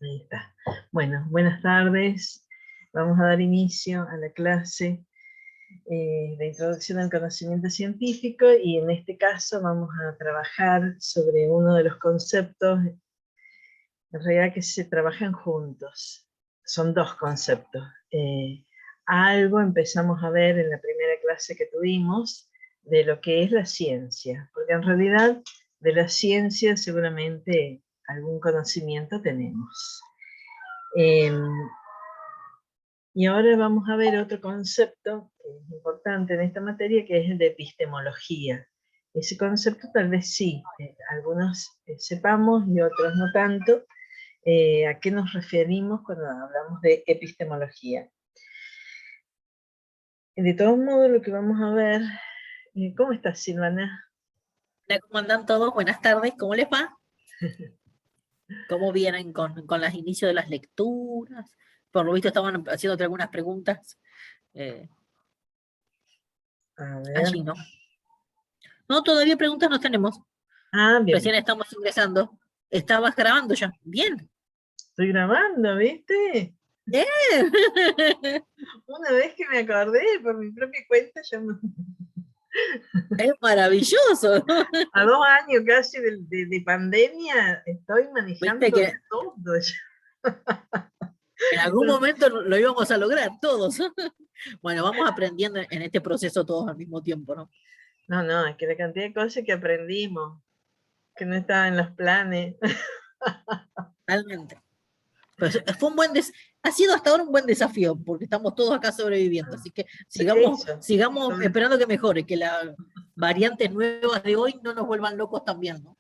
Ahí está. Bueno, buenas tardes. Vamos a dar inicio a la clase de Introducción al Conocimiento Científico y en este caso vamos a trabajar sobre uno de los conceptos, en realidad que se trabajan juntos. Son dos conceptos. Algo empezamos a ver en la primera clase que tuvimos de lo que es la ciencia, porque en realidad de la ciencia seguramente algún conocimiento tenemos. Y ahora vamos a ver otro concepto que es importante en esta materia, que es el de epistemología. Ese concepto tal vez sí, algunos sepamos y otros no tanto, a qué nos referimos cuando hablamos de epistemología. De todos modos, lo que vamos a ver... ¿Cómo estás, Silvana? Hola, ¿cómo andan todos? Buenas tardes, ¿cómo les va? ¿Cómo vienen con los inicios de las lecturas? Por lo visto estaban haciéndote algunas preguntas. A ver. Allí, ¿no? No, todavía preguntas no tenemos. Ah, bien. Recién estamos ingresando. ¿Estabas grabando ya? Bien. Estoy grabando, ¿viste? Una vez que me acordé, por mi propia cuenta, ya me... Es maravilloso. A 2 años casi de pandemia, estoy manejando ¿Viste que todo. en algún momento lo íbamos a lograr todos? Bueno, vamos aprendiendo en este proceso todos al mismo tiempo, ¿no? No, es que la cantidad de cosas que aprendimos, que no estaban en los planes. Realmente. Pero ha sido hasta ahora un buen desafío, porque estamos todos acá sobreviviendo, así que sigamos esperando que mejore, que las variantes nuevas de hoy no nos vuelvan locos también, ¿no?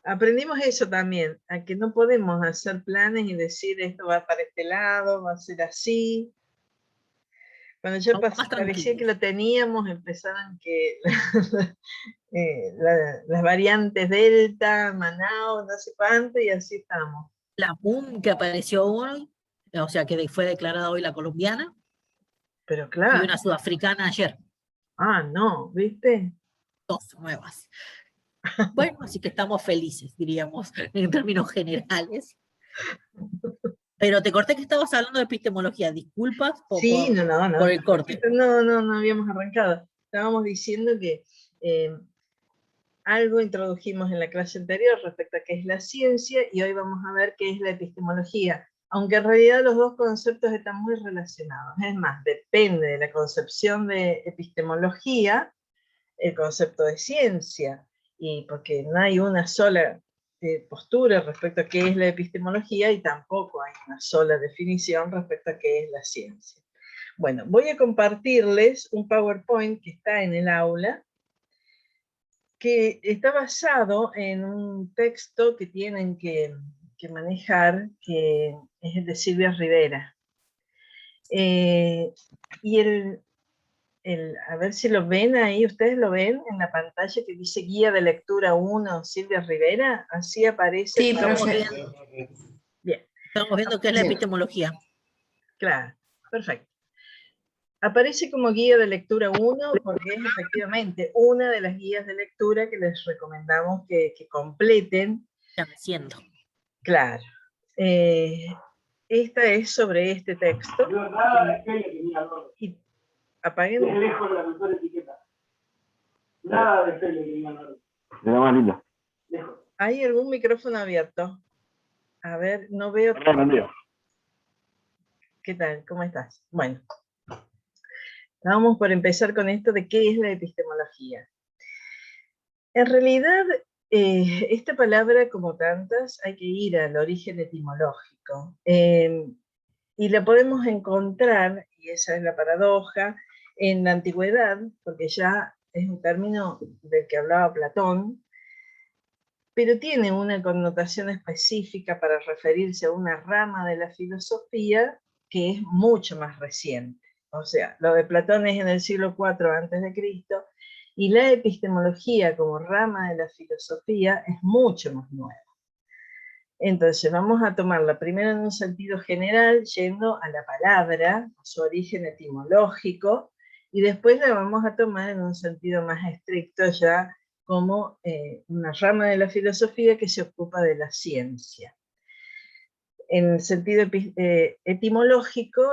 Aprendimos eso también, a que no podemos hacer planes y decir esto va para este lado, va a ser así. Cuando ya parecía que lo teníamos, empezaban que las variantes Delta, Manaus, no sé cuánto, y así estamos. La PUM que apareció hoy, o sea, que fue declarada hoy la colombiana, pero claro. Y una sudafricana ayer. Ah, no, ¿viste? 2 nuevas. Bueno, así que estamos felices, diríamos, en términos generales. Pero te corté que estabas hablando de epistemología, disculpas por el corte. No habíamos arrancado. Estábamos diciendo que algo introdujimos en la clase anterior respecto a qué es la ciencia y hoy vamos a ver qué es la epistemología, aunque en realidad los dos conceptos están muy relacionados. Es más, depende de la concepción de epistemología, el concepto de ciencia, y porque no hay una sola postura respecto a qué es la epistemología y tampoco hay una sola definición respecto a qué es la ciencia. Bueno, voy a compartirles un PowerPoint que está en el aula, que está basado en un texto que tienen que manejar, que es el de Silvia Rivera. Y a ver si lo ven ahí, ¿ustedes lo ven en la pantalla que dice Guía de Lectura 1, Silvia Rivera? Así aparece. Sí, profe. Bien. Estamos viendo qué es la epistemología. Claro, perfecto. Aparece como guía de lectura 1 porque es efectivamente una de las guías de lectura que les recomendamos que completen. Están haciendo. Claro. Esta es sobre este texto. Y apaguen. Lejos de la mejor etiqueta. Nada de Fele que diga nada. De la más linda. Lejos. ¿Hay algún micrófono abierto? A ver, no veo. ¿Qué tal? ¿Cómo estás? Bueno. Vamos por empezar con esto de qué es la epistemología. En realidad, esta palabra, como tantas, hay que ir al origen etimológico. Y la podemos encontrar, y esa es la paradoja, en la antigüedad, porque ya es un término del que hablaba Platón, pero tiene una connotación específica para referirse a una rama de la filosofía que es mucho más reciente. O sea, lo de Platón es en el siglo IV a.C., y la epistemología como rama de la filosofía es mucho más nueva. Entonces vamos a tomarla primero en un sentido general, yendo a la palabra, a su origen etimológico, y después la vamos a tomar en un sentido más estricto ya como una rama de la filosofía que se ocupa de la ciencia. En el sentido etimológico,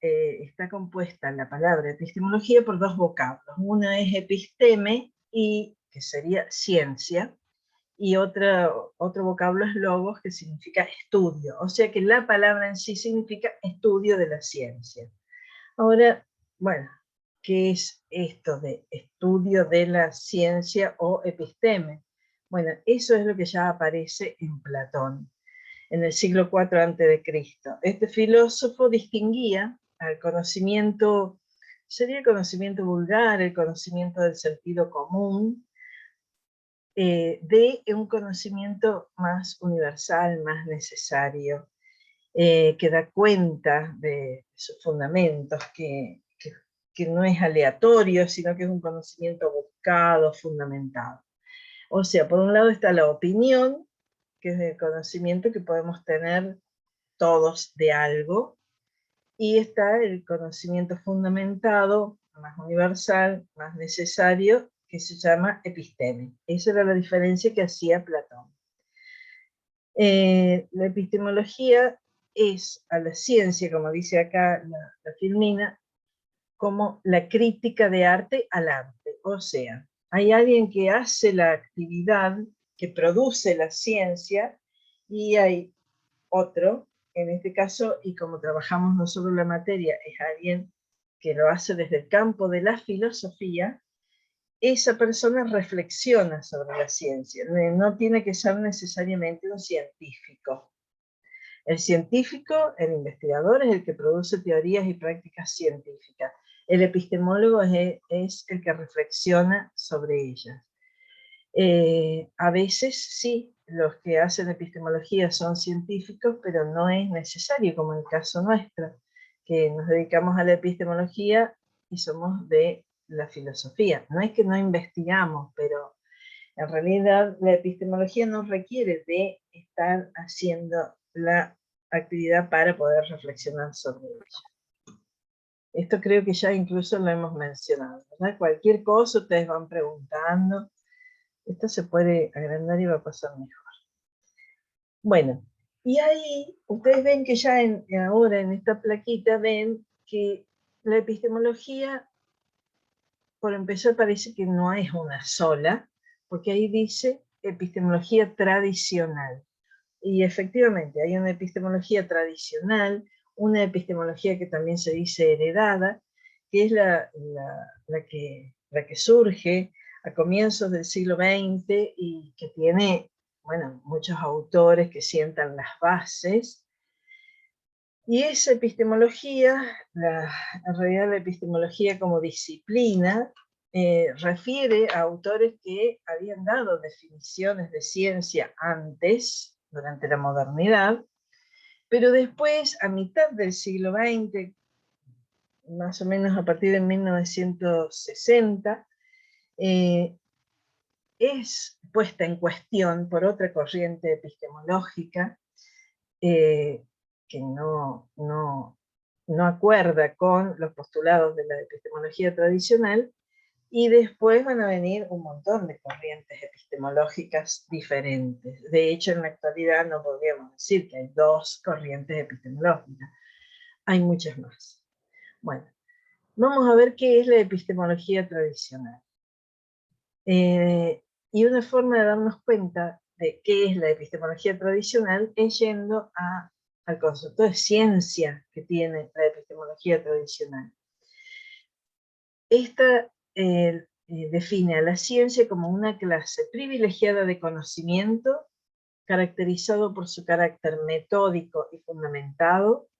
está compuesta la palabra epistemología por dos vocablos. Una es episteme, que sería ciencia, y otro vocablo es logos, que significa estudio. O sea que la palabra en sí significa estudio de la ciencia. Ahora, bueno, ¿qué es esto de estudio de la ciencia o episteme? Bueno, eso es lo que ya aparece en Platón, en el siglo IV a.C. Este filósofo distinguía al conocimiento, sería el conocimiento vulgar, el conocimiento del sentido común, de un conocimiento más universal, más necesario, que da cuenta de sus fundamentos, que no es aleatorio, sino que es un conocimiento buscado, fundamentado. O sea, por un lado está la opinión, que es el conocimiento que podemos tener todos de algo, y está el conocimiento fundamentado, más universal, más necesario, que se llama episteme. Esa era la diferencia que hacía Platón. La epistemología es a la ciencia, como dice acá la Filmina, como la crítica de arte al arte. O sea, hay alguien que hace la actividad, que produce la ciencia, y hay otro, en este caso, y como trabajamos nosotros la materia, es alguien que lo hace desde el campo de la filosofía. Esa persona reflexiona sobre la ciencia, no tiene que ser necesariamente un científico. El científico, el investigador, es el que produce teorías y prácticas científicas. El epistemólogo es el que reflexiona sobre ellas. A veces sí, los que hacen epistemología son científicos, pero no es necesario, como en el caso nuestro, que nos dedicamos a la epistemología y somos de la filosofía. No es que no investigamos, pero en realidad la epistemología no requiere de estar haciendo la actividad para poder reflexionar sobre ella. Esto creo que ya incluso lo hemos mencionado, ¿verdad? Cualquier cosa ustedes van preguntando. Esto se puede agrandar y va a pasar mejor. Bueno, y ahí ustedes ven que ya ahora en esta plaquita ven que la epistemología, por empezar, parece que no es una sola, porque ahí dice epistemología tradicional. Y efectivamente hay una epistemología tradicional, una epistemología que también se dice heredada, que es la que surge a comienzos del siglo XX y que tiene, bueno, muchos autores que sientan las bases. Y esa epistemología, en realidad la epistemología como disciplina, refiere a autores que habían dado definiciones de ciencia antes, durante la modernidad, pero después, a mitad del siglo XX, más o menos a partir de 1960, es puesta en cuestión por otra corriente epistemológica que no acuerda con los postulados de la epistemología tradicional, y después van a venir un montón de corrientes epistemológicas diferentes. De hecho, en la actualidad no podríamos decir que hay dos corrientes epistemológicas, hay muchas más. Bueno, vamos a ver qué es la epistemología tradicional. Y una forma de darnos cuenta de qué es la epistemología tradicional es yendo al concepto de ciencia que tiene la epistemología tradicional. Esta define a la ciencia como una clase privilegiada de conocimiento, caracterizado por su carácter metódico y fundamentado,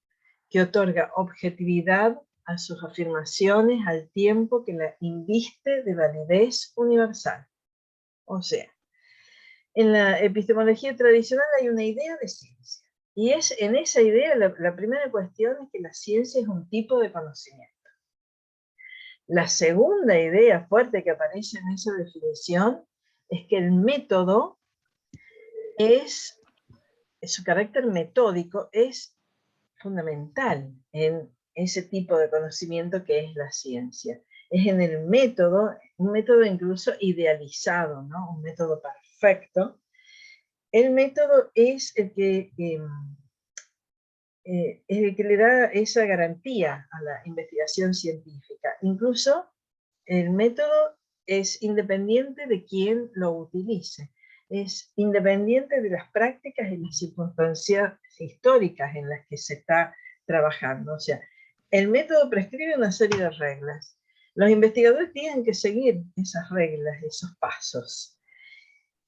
que otorga objetividad a sus afirmaciones al tiempo que la inviste de validez universal. O sea, en la epistemología tradicional hay una idea de ciencia, y en esa idea la primera cuestión es que la ciencia es un tipo de conocimiento. La segunda idea fuerte que aparece en esa definición es que el método su carácter metódico es fundamental en ese tipo de conocimiento que es la ciencia. Es en el método, un método incluso idealizado, ¿no? Un método perfecto. El método es el que es el que le da esa garantía a la investigación científica. Incluso el método es independiente de quien lo utilice, es independiente de las prácticas y las circunstancias históricas en las que se está trabajando. O sea, el método prescribe una serie de reglas. Los investigadores tienen que seguir esas reglas, esos pasos.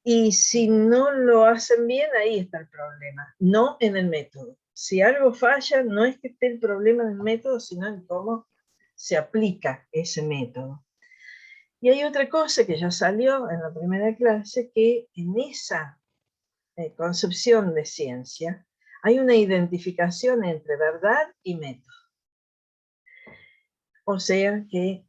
Y si no lo hacen bien, ahí está el problema, no en el método. Si algo falla, no es que esté el problema en el método, sino en cómo se aplica ese método. Y hay otra cosa que ya salió en la primera clase, que en esa concepción de ciencia hay una identificación entre verdad y método. O sea que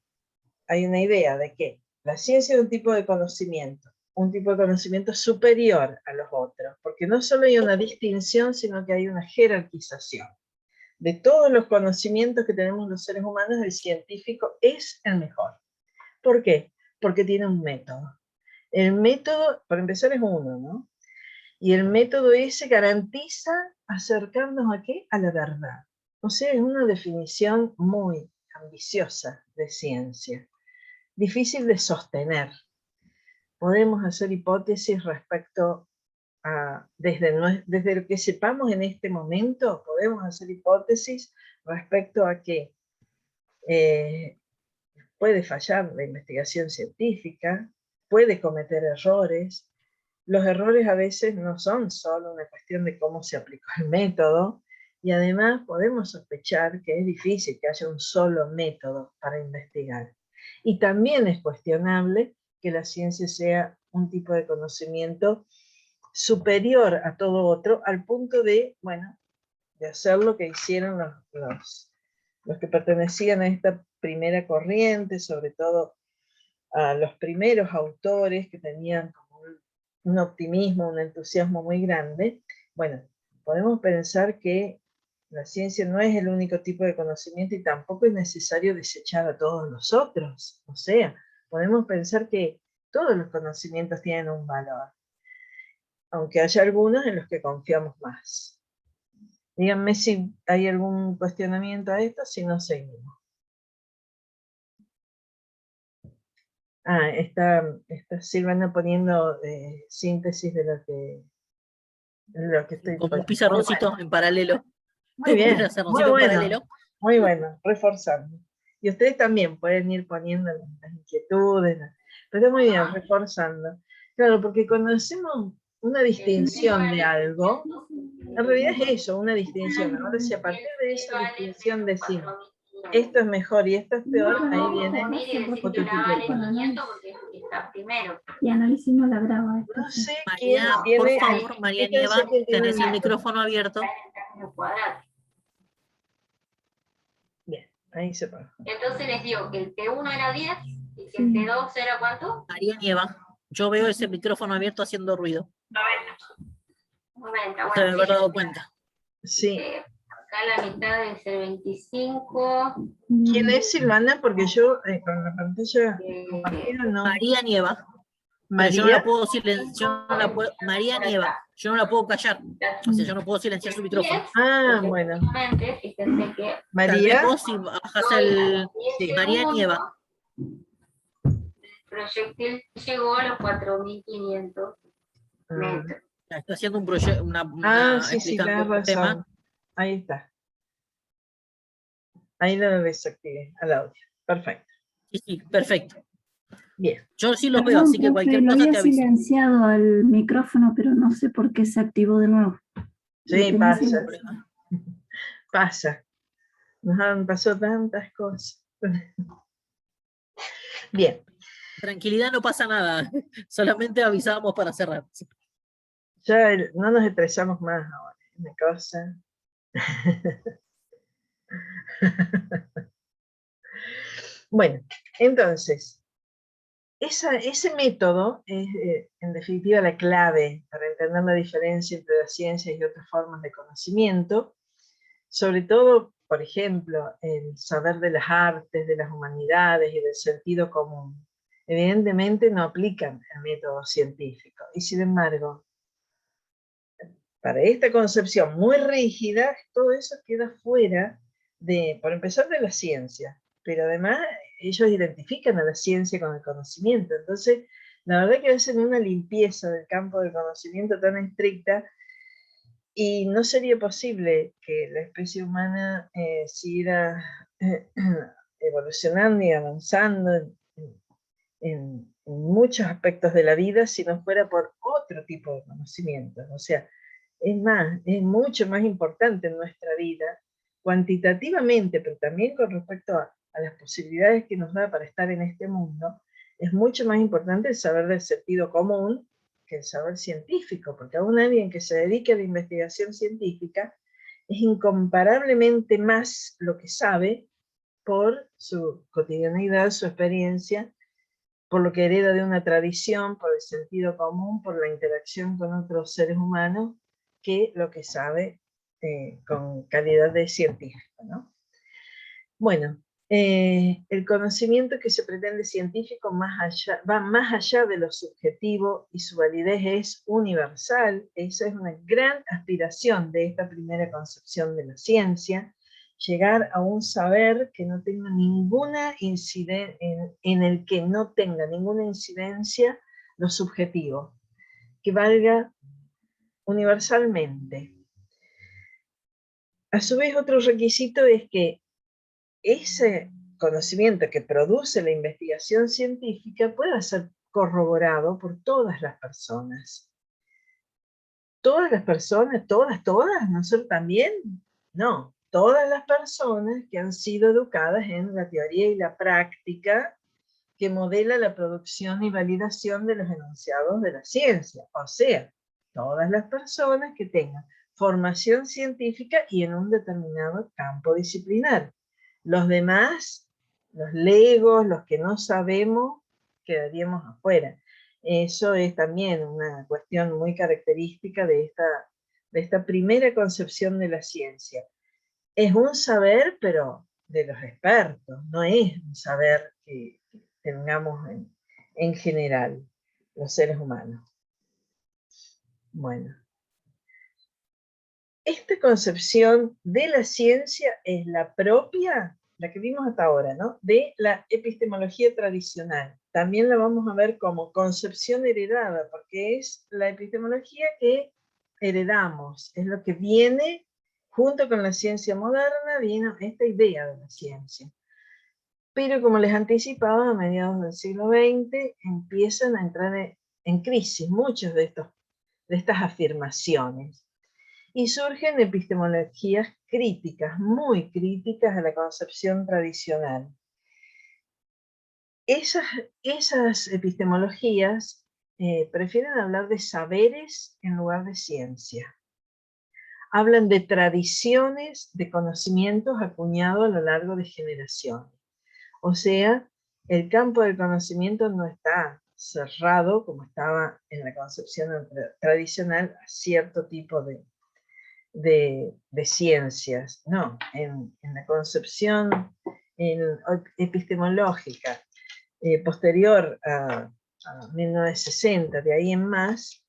hay una idea de que la ciencia es un tipo de conocimiento superior a los otros, porque no solo hay una distinción, sino que hay una jerarquización. De todos los conocimientos que tenemos los seres humanos, el científico es el mejor. ¿Por qué? Porque tiene un método. El método, para empezar, es uno, ¿no? Y el método ese garantiza acercarnos ¿a qué? A la verdad. O sea, es una definición muy ambiciosa de ciencia, difícil de sostener. Podemos hacer hipótesis respecto a, desde lo que sepamos en este momento, podemos hacer hipótesis respecto a que puede fallar la investigación científica, puede cometer errores. Los errores a veces no son solo una cuestión de cómo se aplicó el método, y además podemos sospechar que es difícil que haya un solo método para investigar. Y también es cuestionable que la ciencia sea un tipo de conocimiento superior a todo otro, al punto de, bueno, de hacer lo que hicieron los que pertenecían a esta primera corriente, sobre todo a los primeros autores que tenían como un optimismo, un entusiasmo muy grande. Bueno, podemos pensar que la ciencia no es el único tipo de conocimiento y tampoco es necesario desechar a todos los otros. O sea, podemos pensar que todos los conocimientos tienen un valor, aunque haya algunos en los que confiamos más. Díganme si hay algún cuestionamiento a esto, si no seguimos. Está Silvana poniendo síntesis de lo que estoy... Como un pizarroncito en paralelo. Muy bien, muy bueno, paralelo. muy bueno, reforzando. Y ustedes también pueden ir poniendo las inquietudes, pero muy bien, reforzando. Claro, porque cuando hacemos una distinción de algo, en realidad es eso, una distinción. Ahora, si a partir de esa distinción decimos, esto es mejor y esto es peor, ahí viene otro tipo de conocimiento. Y analicemos la grava. No sé María, quién por tiene... favor, María Nieva, tenés el micrófono abierto. Bien, ahí se pone. Entonces les digo que el T1 era 10 y que el T2 era ¿cuánto? María Nieva, yo veo ese micrófono abierto haciendo ruido. 90. Se me habrá dado cuenta. Sí. Acá la mitad debe ser 25. ¿Quién es Silvana? Porque yo con la pantalla compartida no... María Nieva. María. Yo no la puedo silenciar, María Nieva, yo no la puedo callar. O sea, yo no puedo silenciar su micrófono. Bueno. Que María. Vos si bajás el... Sí, María Nieva. El proyectil llegó a los 4.500 metros. Está haciendo un proyecto, sí, tenés razón. Ahí está. Ahí lo desactivé al audio. Perfecto. Sí, perfecto. Bien. Yo sí los veo, así que cualquier cosa te aviso. Silenciado el micrófono, pero no sé por qué se activó de nuevo. Sí, pasa. Pasa. Nos han pasado tantas cosas. Bien. Tranquilidad, no pasa nada. Solamente avisábamos para cerrar. Ya no nos estresamos más ahora. Una cosa. Bueno, entonces, ese método es, en definitiva, la clave para entender la diferencia entre las ciencias y otras formas de conocimiento, sobre todo, por ejemplo, el saber de las artes, de las humanidades y del sentido común. Evidentemente no aplican el método científico, y sin embargo, para esta concepción muy rígida, todo eso queda fuera de, por empezar, de la ciencia, pero además ellos identifican a la ciencia con el conocimiento. Entonces, la verdad que hacen una limpieza del campo del conocimiento tan estricta, y no sería posible que la especie humana siguiera evolucionando y avanzando en muchos aspectos de la vida si no fuera por otro tipo de conocimientos. O sea, es más, es mucho más importante en nuestra vida, cuantitativamente, pero también con respecto a las posibilidades que nos da para estar en este mundo, es mucho más importante el saber del sentido común que el saber científico, porque aún alguien que se dedique a la investigación científica es incomparablemente más lo que sabe por su cotidianidad, su experiencia, por lo que hereda de una tradición, por el sentido común, por la interacción con otros seres humanos, que lo que sabe con calidad de científico, ¿no? Bueno, el conocimiento que se pretende científico va más allá de lo subjetivo y su validez es universal. Esa es una gran aspiración de esta primera concepción de la ciencia, llegar a un saber que no tenga ninguna incidencia, en el que no tenga ninguna incidencia lo subjetivo, que valga universalmente. A su vez, otro requisito es que ese conocimiento que produce la investigación científica pueda ser corroborado por todas las personas. ¿Todas las personas? ¿Todas? ¿Nosotros también? No, todas las personas que han sido educadas en la teoría y la práctica que modela la producción y validación de los enunciados de la ciencia. O sea, todas las personas que tengan formación científica y en un determinado campo disciplinar. Los demás, los legos, los que no sabemos, quedaríamos afuera. Eso es también una cuestión muy característica de esta primera concepción de la ciencia. Es un saber, pero de los expertos, no es un saber que tengamos en general los seres humanos. Bueno. Esta concepción de la ciencia es la propia, la que vimos hasta ahora, ¿no?, de la epistemología tradicional. También la vamos a ver como concepción heredada, porque es la epistemología que heredamos, es lo que viene junto con la ciencia moderna, viene esta idea de la ciencia. Pero como les anticipaba, a mediados del siglo XX empiezan a entrar en crisis muchas de estas afirmaciones. Y surgen epistemologías críticas, muy críticas a la concepción tradicional. Esas epistemologías prefieren hablar de saberes en lugar de ciencia. Hablan de tradiciones de conocimientos acuñados a lo largo de generaciones. O sea, el campo del conocimiento no está cerrado, como estaba en la concepción tradicional, a cierto tipo de ciencias, no, en la concepción epistemológica posterior a 1960, de ahí en más,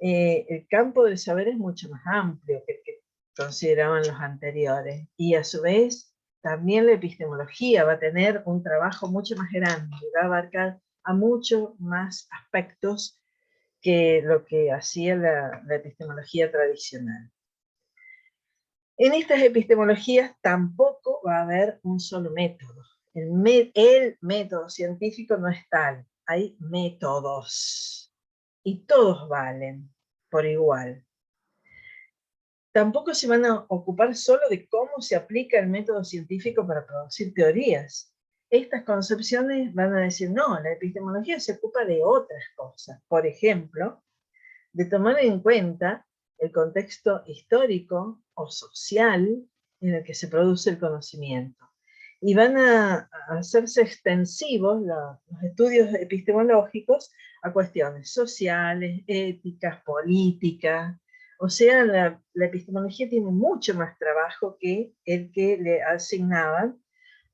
el campo del saber es mucho más amplio que el que consideraban los anteriores, y a su vez también la epistemología va a tener un trabajo mucho más grande, va a abarcar a muchos más aspectos que lo que hacía la epistemología tradicional. En estas epistemologías tampoco va a haber un solo método. El método científico no es tal, hay métodos y todos valen por igual. Tampoco se van a ocupar solo de cómo se aplica el método científico para producir teorías. Estas concepciones van a decir, no, la epistemología se ocupa de otras cosas. Por ejemplo, de tomar en cuenta el contexto histórico o social en el que se produce el conocimiento. Y van a hacerse extensivos los estudios epistemológicos a cuestiones sociales, éticas, políticas. O sea, la epistemología tiene mucho más trabajo que el que le asignaban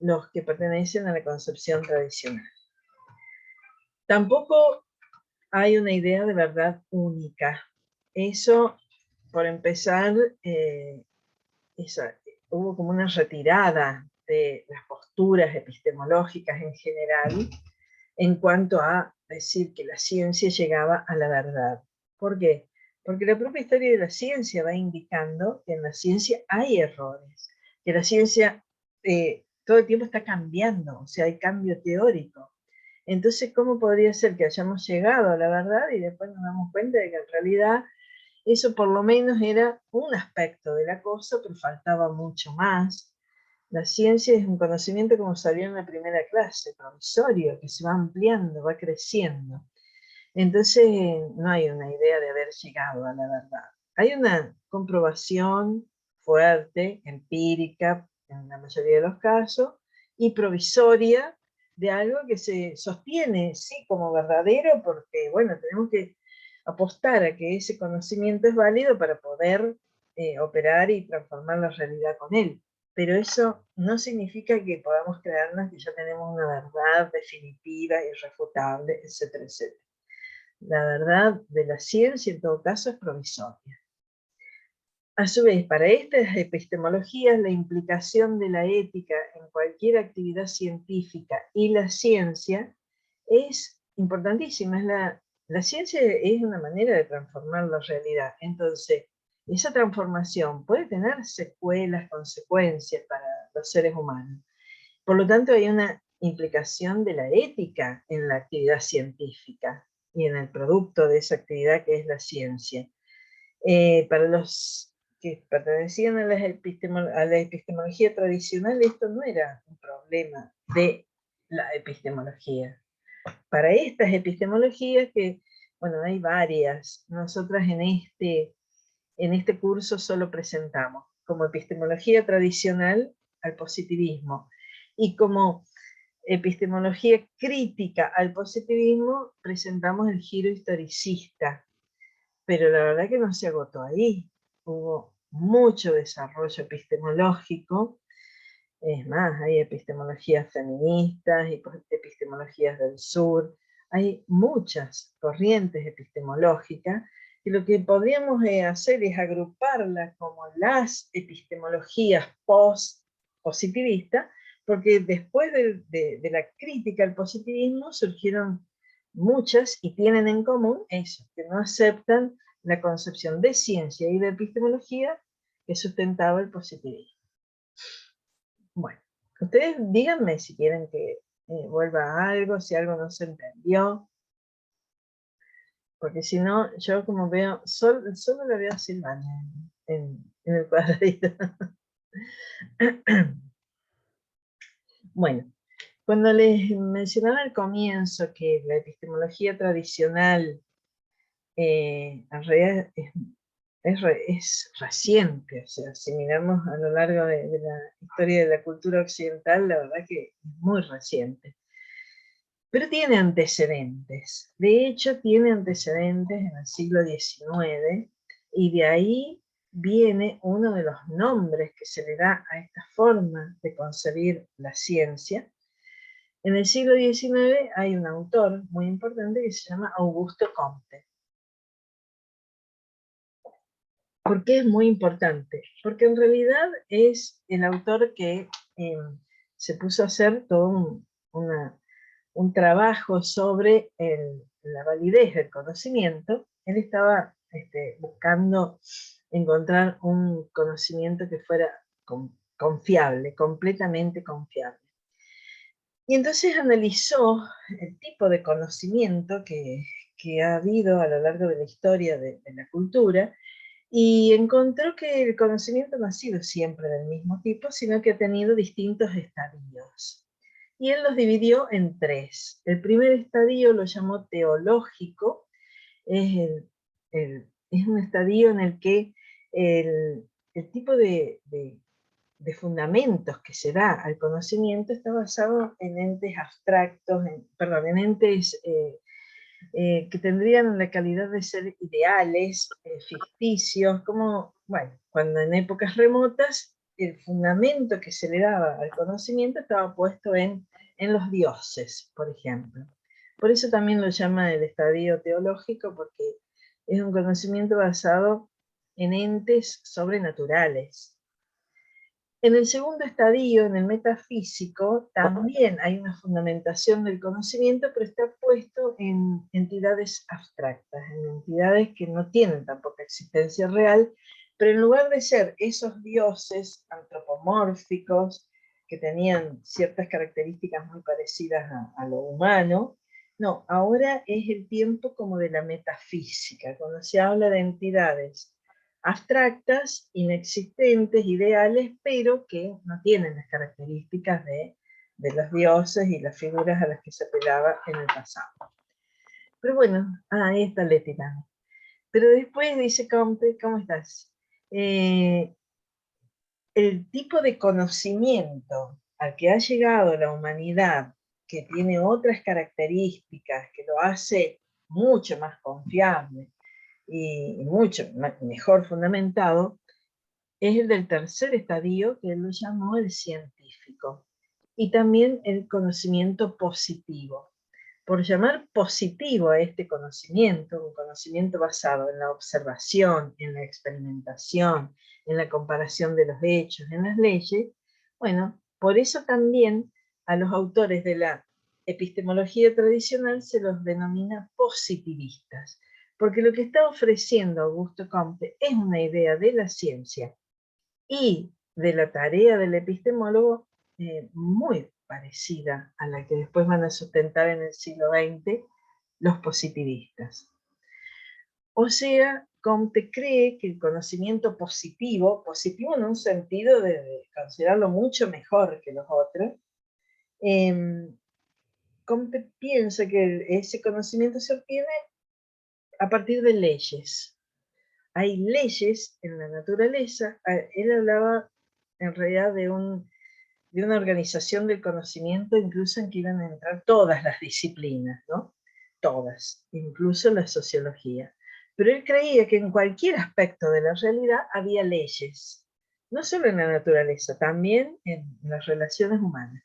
los que pertenecen a la concepción tradicional. Tampoco hay una idea de verdad única. Eso por empezar, hubo como una retirada de las posturas epistemológicas en general en cuanto a decir que la ciencia llegaba a la verdad. ¿Por qué? Porque la propia historia de la ciencia va indicando que en la ciencia hay errores, que la ciencia todo el tiempo está cambiando, o sea, hay cambio teórico. Entonces, ¿cómo podría ser que hayamos llegado a la verdad y después nos damos cuenta de que en realidad eso por lo menos era un aspecto de la cosa, pero faltaba mucho más? La ciencia es un conocimiento, como salió en la primera clase, provisorio, que se va ampliando, va creciendo. Entonces, no hay una idea de haber llegado a la verdad. Hay una comprobación fuerte, empírica, en la mayoría de los casos, y provisoria de algo que se sostiene, sí, como verdadero, porque, bueno, tenemos que apostar a que ese conocimiento es válido para poder operar y transformar la realidad con él. Pero eso no significa que podamos creernos que ya tenemos una verdad definitiva, irrefutable, etcétera, etcétera. La verdad de la ciencia, en todo caso, es provisoria. A su vez, para estas epistemologías, la implicación de la ética en cualquier actividad científica y la ciencia es importantísima. La ciencia es una manera de transformar la realidad. Entonces, esa transformación puede tener secuelas, consecuencias para los seres humanos. Por lo tanto, hay una implicación de la ética en la actividad científica y en el producto de esa actividad que es la ciencia. Para los que pertenecían a la epistemología tradicional, esto no era un problema de la epistemología. Para estas epistemologías, que, bueno, hay varias, nosotras en este curso solo presentamos como epistemología tradicional al positivismo, y como epistemología crítica al positivismo presentamos el giro historicista, pero la verdad que no se agotó ahí. Hubo mucho desarrollo epistemológico. Es más, hay epistemologías feministas y epistemologías del sur. Hay muchas corrientes epistemológicas y lo que podríamos hacer es agruparlas como las epistemologías post-positivistas, porque después de la crítica al positivismo surgieron muchas y tienen en común eso, que no aceptan la concepción de ciencia y de epistemología que sustentaba el positivismo. Bueno, ustedes díganme si quieren que vuelva a algo, si algo no se entendió, porque si no, yo como veo, solo la veo a Silvana en el cuadradito. Bueno, cuando les mencionaba al comienzo que la epistemología tradicional en realidad es reciente, o sea, si miramos a lo largo de la historia de la cultura occidental, la verdad que es muy reciente. Pero tiene antecedentes. De hecho, tiene antecedentes en el siglo XIX, y de ahí viene uno de los nombres que se le da a esta forma de concebir la ciencia. En el siglo XIX hay un autor muy importante que se llama Augusto Comte. ¿Por qué es muy importante? Porque en realidad es el autor que se puso a hacer todo un trabajo sobre la validez del conocimiento. Él estaba buscando encontrar un conocimiento que fuera confiable, completamente confiable. Y entonces analizó el tipo de conocimiento que ha habido a lo largo de la historia de la cultura, y encontró que el conocimiento no ha sido siempre del mismo tipo, sino que ha tenido distintos estadios. Y él los dividió en tres. El primer estadio lo llamó teológico. Es un estadio en el que el tipo de fundamentos que se da al conocimiento está basado en entes abstractos, en entes que tendrían la calidad de ser ideales, ficticios, como, bueno, cuando en épocas remotas el fundamento que se le daba al conocimiento estaba puesto en los dioses, por ejemplo. Por eso también lo llama el estadio teológico, porque es un conocimiento basado en entes sobrenaturales. En el segundo estadio, en el metafísico, también hay una fundamentación del conocimiento, pero está puesto en entidades abstractas, en entidades que no tienen tampoco existencia real, pero en lugar de ser esos dioses antropomórficos que tenían ciertas características muy parecidas a lo humano, no, ahora es el tiempo como de la metafísica, cuando se habla de entidades abstractas, inexistentes, ideales, pero que no tienen las características de los dioses y las figuras a las que se apelaba en el pasado. Pero bueno, ahí está Leti también. Pero después dice Comte, ¿cómo estás? El tipo de conocimiento al que ha llegado la humanidad, que tiene otras características, que lo hace mucho más confiable, y mucho mejor fundamentado, es el del tercer estadio, que él lo llamó el científico, y también el conocimiento positivo. Por llamar positivo a este conocimiento, un conocimiento basado en la observación, en la experimentación, en la comparación de los hechos, en las leyes, bueno, por eso también a los autores de la epistemología tradicional se los denomina positivistas, porque lo que está ofreciendo Augusto Comte es una idea de la ciencia y de la tarea del epistemólogo muy parecida a la que después van a sustentar en el siglo XX los positivistas. O sea, Comte cree que el conocimiento positivo en un sentido de considerarlo mucho mejor que los otros, Comte piensa que ese conocimiento se obtiene a partir de leyes. Hay leyes en la naturaleza. Él hablaba en realidad de una organización del conocimiento, incluso en que iban a entrar todas las disciplinas, ¿no? Todas, incluso la sociología. Pero él creía que en cualquier aspecto de la realidad había leyes, no solo en la naturaleza, también en las relaciones humanas.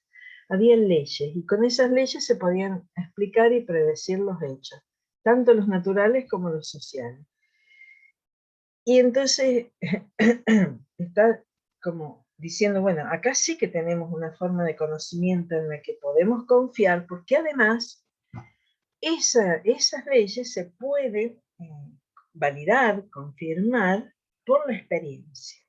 Había leyes, y con esas leyes se podían explicar y predecir los hechos, tanto los naturales como los sociales. Y entonces está como diciendo, bueno, acá sí que tenemos una forma de conocimiento en la que podemos confiar, porque además esas leyes se pueden validar, confirmar por la experiencia.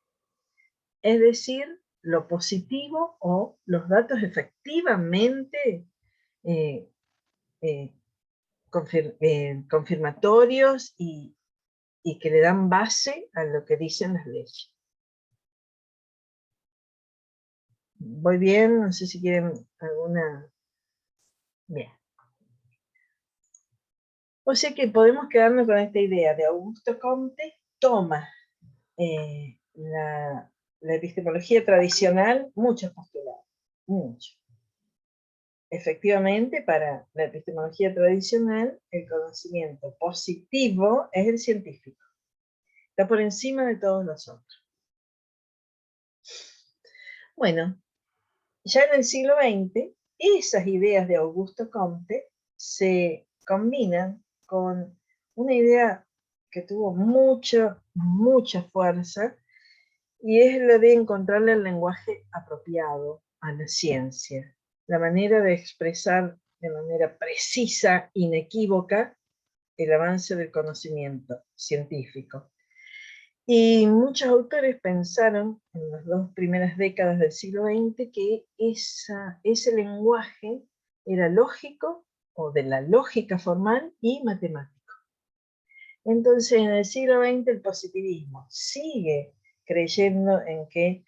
Es decir, lo positivo o los datos efectivamente confirmatorios y que le dan base a lo que dicen las leyes. ¿Voy bien? No sé si quieren alguna... Bien. O sea que podemos quedarnos con esta idea de Augusto Comte, toma la epistemología tradicional, muchos postulados, muchos. Efectivamente, para la epistemología tradicional, el conocimiento positivo es el científico. Está por encima de todos los otros. Bueno, ya en el siglo XX, esas ideas de Augusto Comte se combinan con una idea que tuvo mucha fuerza, y es la de encontrarle el lenguaje apropiado a la ciencia, la manera de expresar de manera precisa, inequívoca, el avance del conocimiento científico. Y muchos autores pensaron en las 2 primeras décadas del siglo XX que ese lenguaje era lógico, o de la lógica formal, y matemático. Entonces, en el siglo XX el positivismo sigue creyendo en que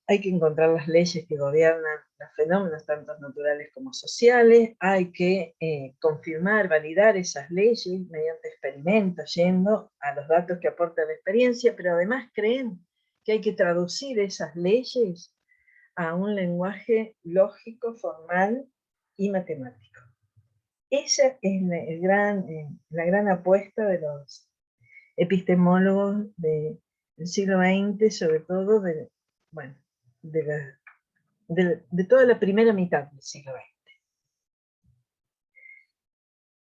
hay que encontrar las leyes que gobiernan los fenómenos, tanto naturales como sociales, hay que confirmar, validar esas leyes mediante experimentos, yendo a los datos que aporta la experiencia, pero además creen que hay que traducir esas leyes a un lenguaje lógico, formal y matemático. Esa es la gran apuesta de los epistemólogos del siglo XX, sobre todo de toda la primera mitad del siglo XX.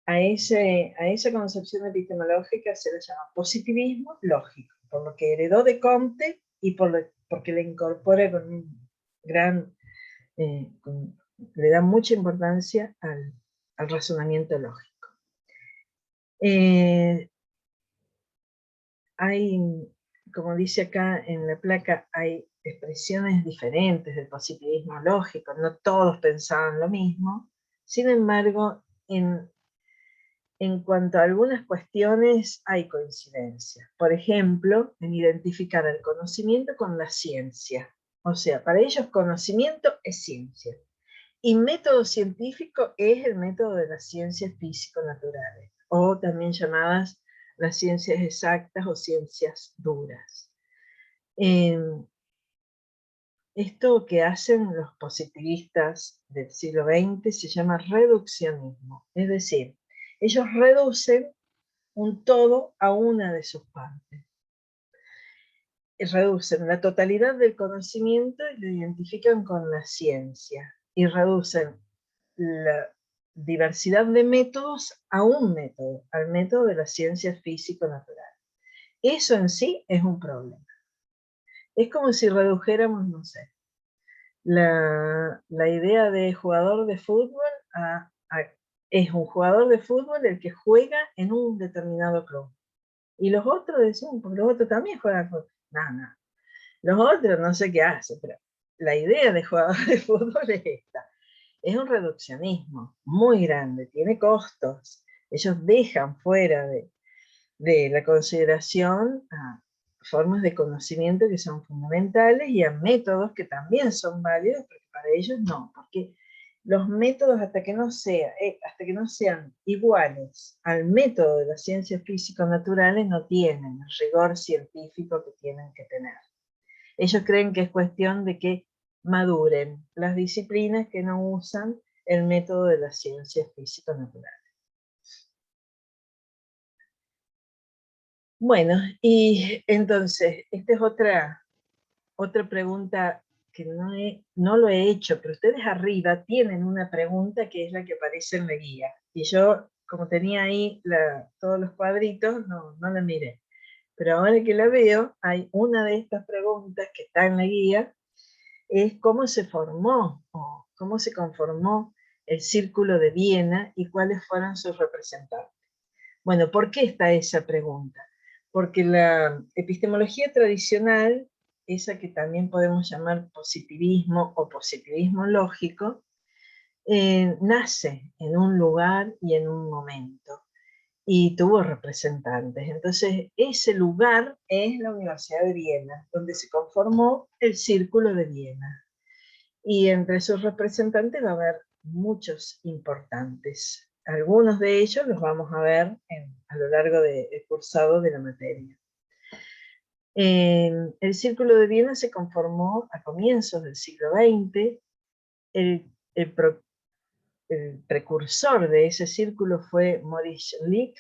a esa concepción epistemológica se le llama positivismo lógico, por lo que heredó de Comte y porque le incorpora con un gran, le da mucha importancia al razonamiento lógico. Hay, como dice acá en la placa, hay expresiones diferentes del positivismo lógico, no todos pensaban lo mismo, sin embargo, en cuanto a algunas cuestiones hay coincidencia. Por ejemplo, en identificar el conocimiento con la ciencia. O sea, para ellos conocimiento es ciencia. Y método científico es el método de las ciencias físico-naturales, o también llamadas las ciencias exactas o ciencias duras. Esto que hacen los positivistas del siglo XX se llama reduccionismo, es decir, ellos reducen un todo a una de sus partes. Reducen la totalidad del conocimiento y lo identifican con la ciencia, y reducen la diversidad de métodos a un método, al método de las ciencias físico-naturales. Eso en sí es un problema. Es como si redujéramos, no sé, la idea de jugador de fútbol es un jugador de fútbol el que juega en un determinado club. Y los otros decimos, porque los otros también juegan fútbol. No. Los otros no sé qué hacen, pero la idea de jugador de fútbol es esta. Es un reduccionismo muy grande, tiene costos. Ellos dejan fuera de la consideración a formas de conocimiento que son fundamentales y a métodos que también son válidos, pero para ellos no, porque los métodos hasta que no sean iguales al método de las ciencias físico-naturales no tienen el rigor científico que tienen que tener. Ellos creen que es cuestión de que maduren las disciplinas que no usan el método de las ciencias físico-naturales. Bueno, y entonces, esta es otra pregunta que no lo he hecho, pero ustedes arriba tienen una pregunta que es la que aparece en la guía. Y yo, como tenía ahí todos los cuadritos, no la miré. Pero ahora que la veo, hay una de estas preguntas que está en la guía, es cómo se formó, o cómo se conformó el Círculo de Viena y cuáles fueron sus representantes. Bueno, ¿por qué está esa pregunta? Porque la epistemología tradicional, esa que también podemos llamar positivismo o positivismo lógico, nace en un lugar y en un momento, y tuvo representantes. Entonces, ese lugar es la Universidad de Viena, donde se conformó el Círculo de Viena. Y entre sus representantes va a haber muchos importantes. Algunos de ellos los vamos a ver a lo largo del cursado de la materia. El Círculo de Viena se conformó a comienzos del siglo XX. El precursor de ese círculo fue Maurice Lick,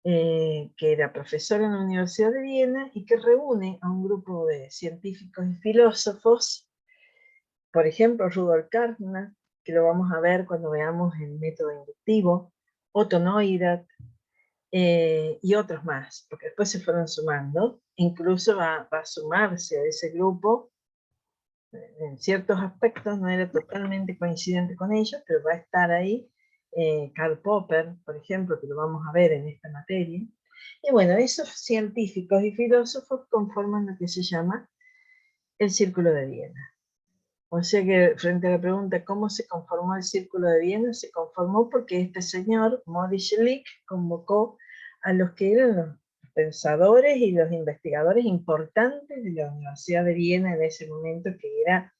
que era profesor en la Universidad de Viena y que reúne a un grupo de científicos y filósofos, por ejemplo, Rudolf Carnap, que lo vamos a ver cuando veamos el método inductivo, Otto Neurath, y otros más, porque después se fueron sumando. Incluso va a sumarse a ese grupo, en ciertos aspectos no era totalmente coincidente con ellos, pero va a estar ahí Karl Popper, por ejemplo, que lo vamos a ver en esta materia. Y bueno, esos científicos y filósofos conforman lo que se llama el Círculo de Viena. O sea que frente a la pregunta ¿cómo se conformó el Círculo de Viena? Se conformó porque este señor, Maurice Lick, convocó a los que eran los pensadores y los investigadores importantes de la Universidad de Viena en ese momento, que era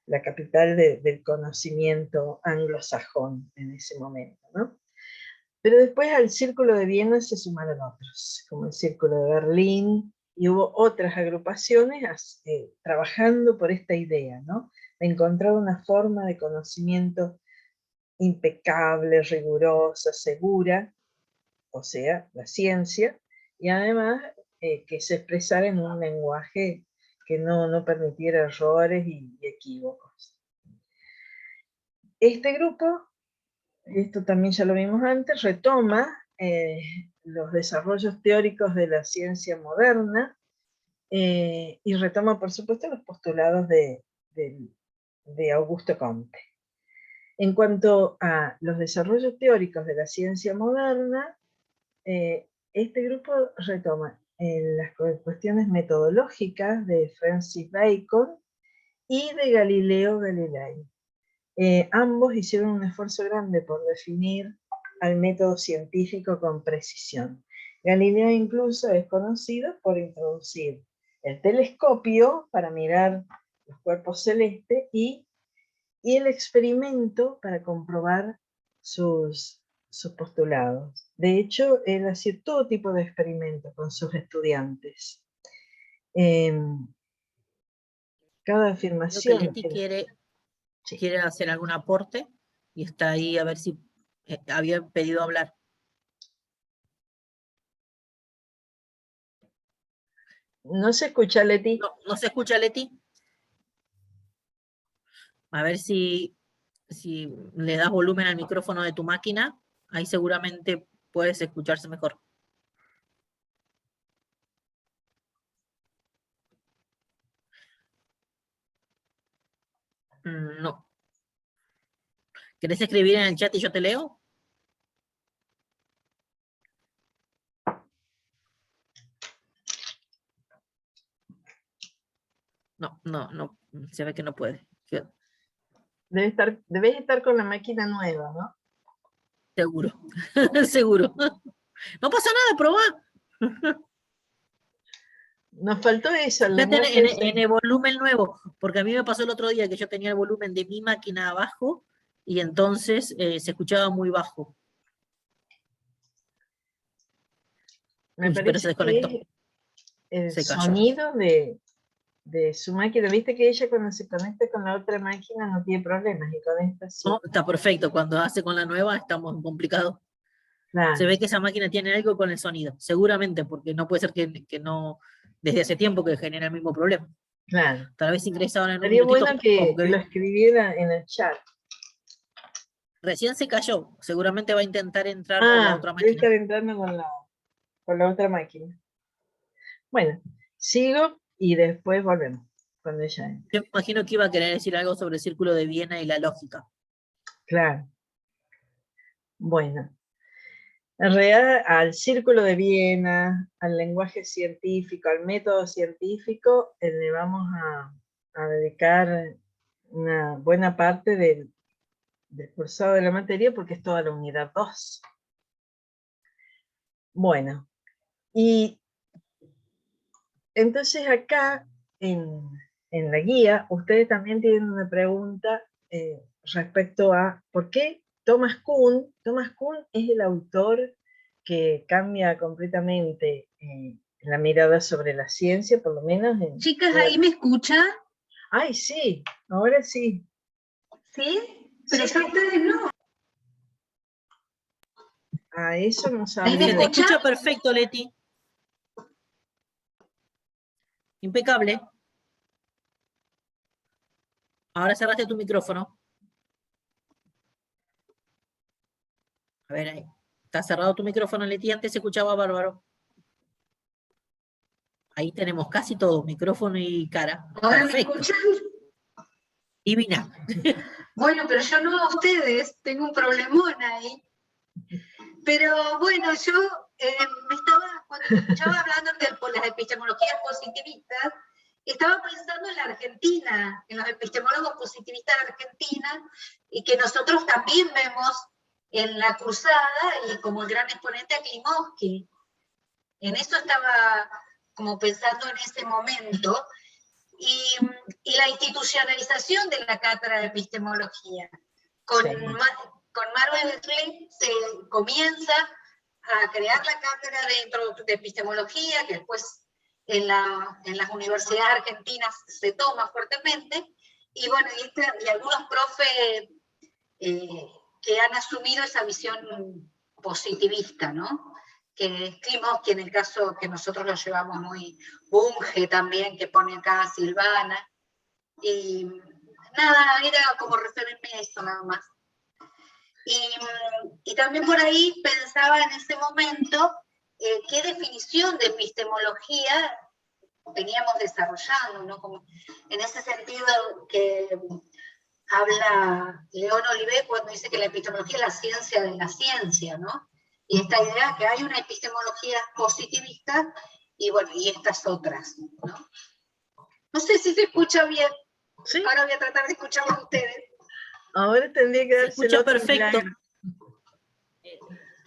la capital del conocimiento anglosajón en ese momento, ¿no? Pero después al Círculo de Viena se sumaron otros, como el Círculo de Berlín, y hubo otras agrupaciones trabajando por esta idea, ¿no? De encontrar una forma de conocimiento impecable, rigurosa, segura, o sea, la ciencia, y además que se expresara en un lenguaje que no permitiera errores y equívocos. Este grupo esto también ya lo vimos antes, retoma los desarrollos teóricos de la ciencia moderna y retoma, por supuesto, los postulados de Augusto Comte. En cuanto a los desarrollos teóricos de la ciencia moderna, este grupo retoma las cuestiones metodológicas de Francis Bacon y de Galileo Galilei. Ambos hicieron un esfuerzo grande por definir al método científico con precisión. Galileo incluso es conocido por introducir el telescopio para mirar los cuerpos celestes y el experimento para comprobar sus postulados. De hecho, él hacía todo tipo de experimentos con sus estudiantes. Cada afirmación... Creo que Leti quiere hacer algún aporte y está ahí a ver si había pedido hablar. ¿No se escucha, Leti? No, ¿no se escucha, Leti? A ver si le das volumen al micrófono de tu máquina, ahí seguramente puedes escucharse mejor. No. ¿Querés escribir en el chat y yo te leo? No, se ve que no puede. Debes estar con la máquina nueva, ¿no? Seguro, seguro. No pasa nada, probá. Nos faltó eso. En el volumen nuevo, porque a mí me pasó el otro día que yo tenía el volumen de mi máquina abajo y entonces se escuchaba muy bajo. Me Pero se parece desconectó. que el Se cayó. sonido de su máquina, viste que ella cuando se conecta con la otra máquina no tiene problemas, y con esta sí. No, está perfecto, cuando hace con la nueva estamos complicados. Claro. Se ve que esa máquina tiene algo con el sonido, seguramente, porque no puede ser que no, desde hace tiempo que genera el mismo problema. Claro. Tal vez ingresa ahora en un Sería minutito. bueno que lo escribiera en el chat. Recién se cayó, seguramente va a intentar entrar por la otra máquina. Debe estar entrando con la otra máquina. Bueno, sigo y después volvemos, cuando ella entre. Yo me imagino que iba a querer decir algo sobre el círculo de Viena y la lógica. Claro. Bueno. En realidad, al círculo de Viena, al lenguaje científico, al método científico, le vamos a dedicar una buena parte del cursado de la materia, porque es toda la unidad 2. Bueno, y entonces acá en la guía, ustedes también tienen una pregunta respecto a por qué Thomas Kuhn es el autor que cambia completamente la mirada sobre la ciencia, por lo menos. Chicas, ¿ahí me escuchan? Ay, sí, ahora sí. ¿Sí? Pero Sí, yo ustedes no. A eso no ¿Ahí me sabía. Se te escuchan? escucha perfecto, Leti. Impecable. Ahora cerraste tu micrófono. A ver, ahí. Está cerrado tu micrófono, Leti. Antes se escuchaba bárbaro. Ahí tenemos casi todo, micrófono y cara. ¿Ahora Perfecto. me escuchan? Divina. Bueno, pero yo no a ustedes, tengo un problemón ahí. Pero bueno, yo cuando escuchaba hablando de las epistemologías positivistas, estaba pensando en la Argentina, en los epistemólogos positivistas de Argentina, y que nosotros también vemos en la cruzada, y como el gran exponente a Klimovsky. En eso estaba como pensando en ese momento, y la institucionalización de la cátedra de epistemología. Con Marvel Klein se comienza a crear la cátedra de epistemología, que después en las universidades argentinas se toma fuertemente, y bueno, y algunos profes que han asumido esa visión positivista, ¿no? Que es Klimovsky, en el caso que nosotros lo llevamos muy, Bunge también, que pone acá a Silvana, y nada, era como referirme a eso nada más. Y también por ahí pensaba en ese momento qué definición de epistemología veníamos desarrollando, ¿no? Como en ese sentido que habla León Olivet cuando dice que la epistemología es la ciencia de la ciencia, ¿no? Y esta idea que hay una epistemología positivista y bueno, y estas otras, ¿no? No sé si se escucha bien. ¿Sí? Ahora voy a tratar de escucharlo a ustedes. Ahora tendría que darse el otro perfecto. milagro.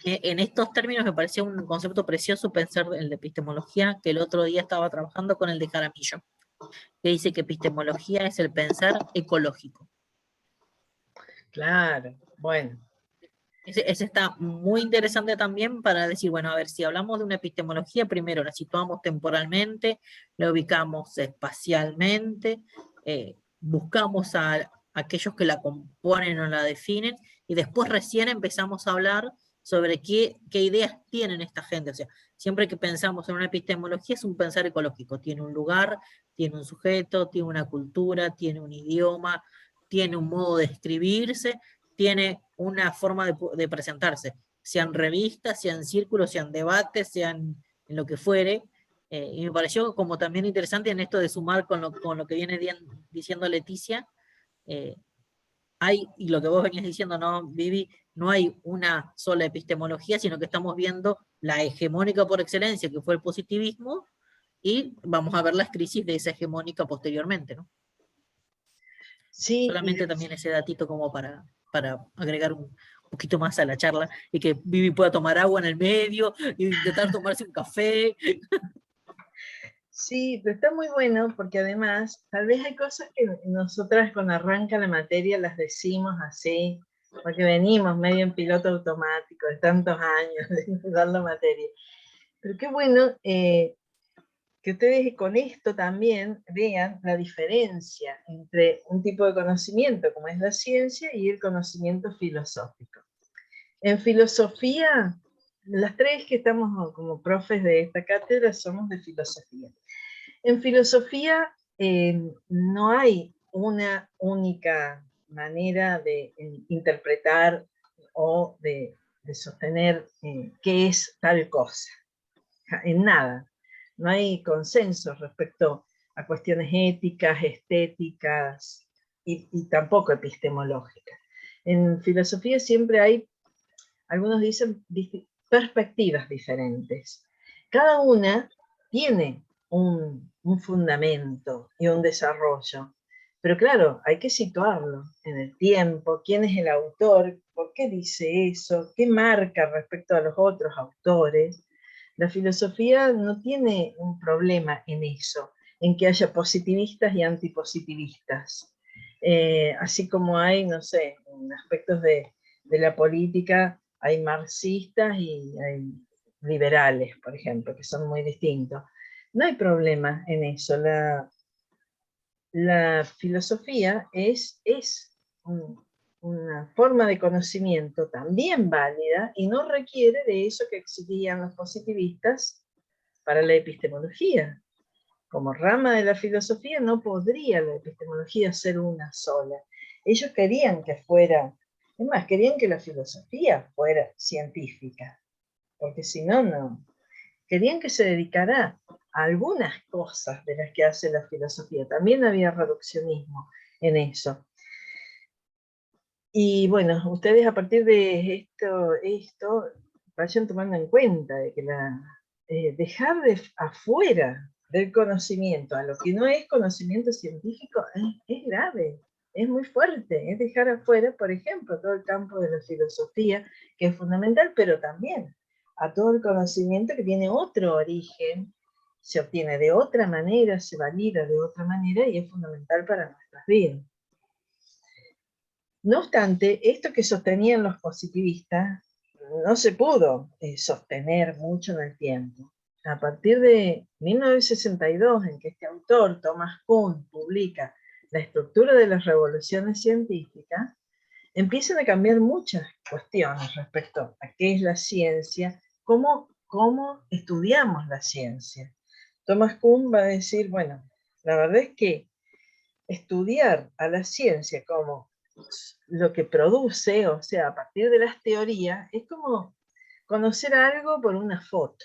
En estos términos me pareció un concepto precioso pensar en la epistemología, que el otro día estaba trabajando con el de Jaramillo, que dice que epistemología es el pensar ecológico. Claro, bueno. Ese está muy interesante también para decir, bueno, a ver, si hablamos de una epistemología, primero la situamos temporalmente, la ubicamos espacialmente, buscamos a aquellos que la componen o la definen, y después recién empezamos a hablar sobre qué ideas tienen esta gente. O sea, siempre que pensamos en una epistemología es un pensar ecológico, tiene un lugar, tiene un sujeto, tiene una cultura, tiene un idioma, tiene un modo de escribirse, tiene una forma de presentarse, sean revistas, sean círculos, sean debates, sean en lo que fuere, y me pareció como también interesante en esto de sumar con lo que viene diciendo Leticia, y lo que vos venías diciendo, ¿no, Vivi? No hay una sola epistemología, sino que estamos viendo la hegemónica por excelencia, que fue el positivismo, y vamos a ver las crisis de esa hegemónica posteriormente, ¿no? Sí, solamente también ese datito como para agregar un poquito más a la charla y que Vivi pueda tomar agua en el medio e intentar tomarse un café. sí, pero está muy bueno porque además tal vez hay cosas que nosotras cuando arranca la materia las decimos así, porque venimos medio en piloto automático de tantos años de dar la materia. Pero qué bueno que ustedes con esto también vean la diferencia entre un tipo de conocimiento como es la ciencia y el conocimiento filosófico. En filosofía, las tres que estamos como profes de esta cátedra somos de filosofía. En filosofía no hay una única manera de interpretar o de sostener qué es tal cosa. En nada. No hay consenso respecto a cuestiones éticas, estéticas y tampoco epistemológicas. En filosofía siempre hay, algunos dicen, perspectivas diferentes. Cada una tiene un fundamento y un desarrollo. Pero claro, hay que situarlo en el tiempo, quién es el autor, por qué dice eso, qué marca respecto a los otros autores. La filosofía no tiene un problema en eso, en que haya positivistas y antipositivistas. Así como hay, no sé, en aspectos de la política, hay marxistas y hay liberales, por ejemplo, que son muy distintos. No hay problema en eso. La filosofía es una forma de conocimiento también válida y no requiere de eso que exigían los positivistas para la epistemología. Como rama de la filosofía no podría la epistemología ser una sola. Ellos querían que fuera, es más, querían que la filosofía fuera científica, porque si no, no. Querían que se dedicara a algunas cosas de las que hace la filosofía. También había reduccionismo en eso. Y bueno, ustedes a partir de esto vayan tomando en cuenta de que dejar afuera del conocimiento a lo que no es conocimiento científico es grave, es muy fuerte, es dejar afuera, por ejemplo, todo el campo de la filosofía, que es fundamental, pero también a todo el conocimiento que tiene otro origen, se obtiene de otra manera, se valida de otra manera y es fundamental para nuestras vidas. No obstante, esto que sostenían los positivistas no se pudo sostener mucho en el tiempo. A partir de 1962, en que este autor, Thomas Kuhn, publica La estructura de las revoluciones científicas, empiezan a cambiar muchas cuestiones respecto a qué es la ciencia, cómo estudiamos la ciencia. Thomas Kuhn va a decir, bueno, la verdad es que estudiar a la ciencia como lo que produce, o sea, a partir de las teorías, es como conocer algo por una foto.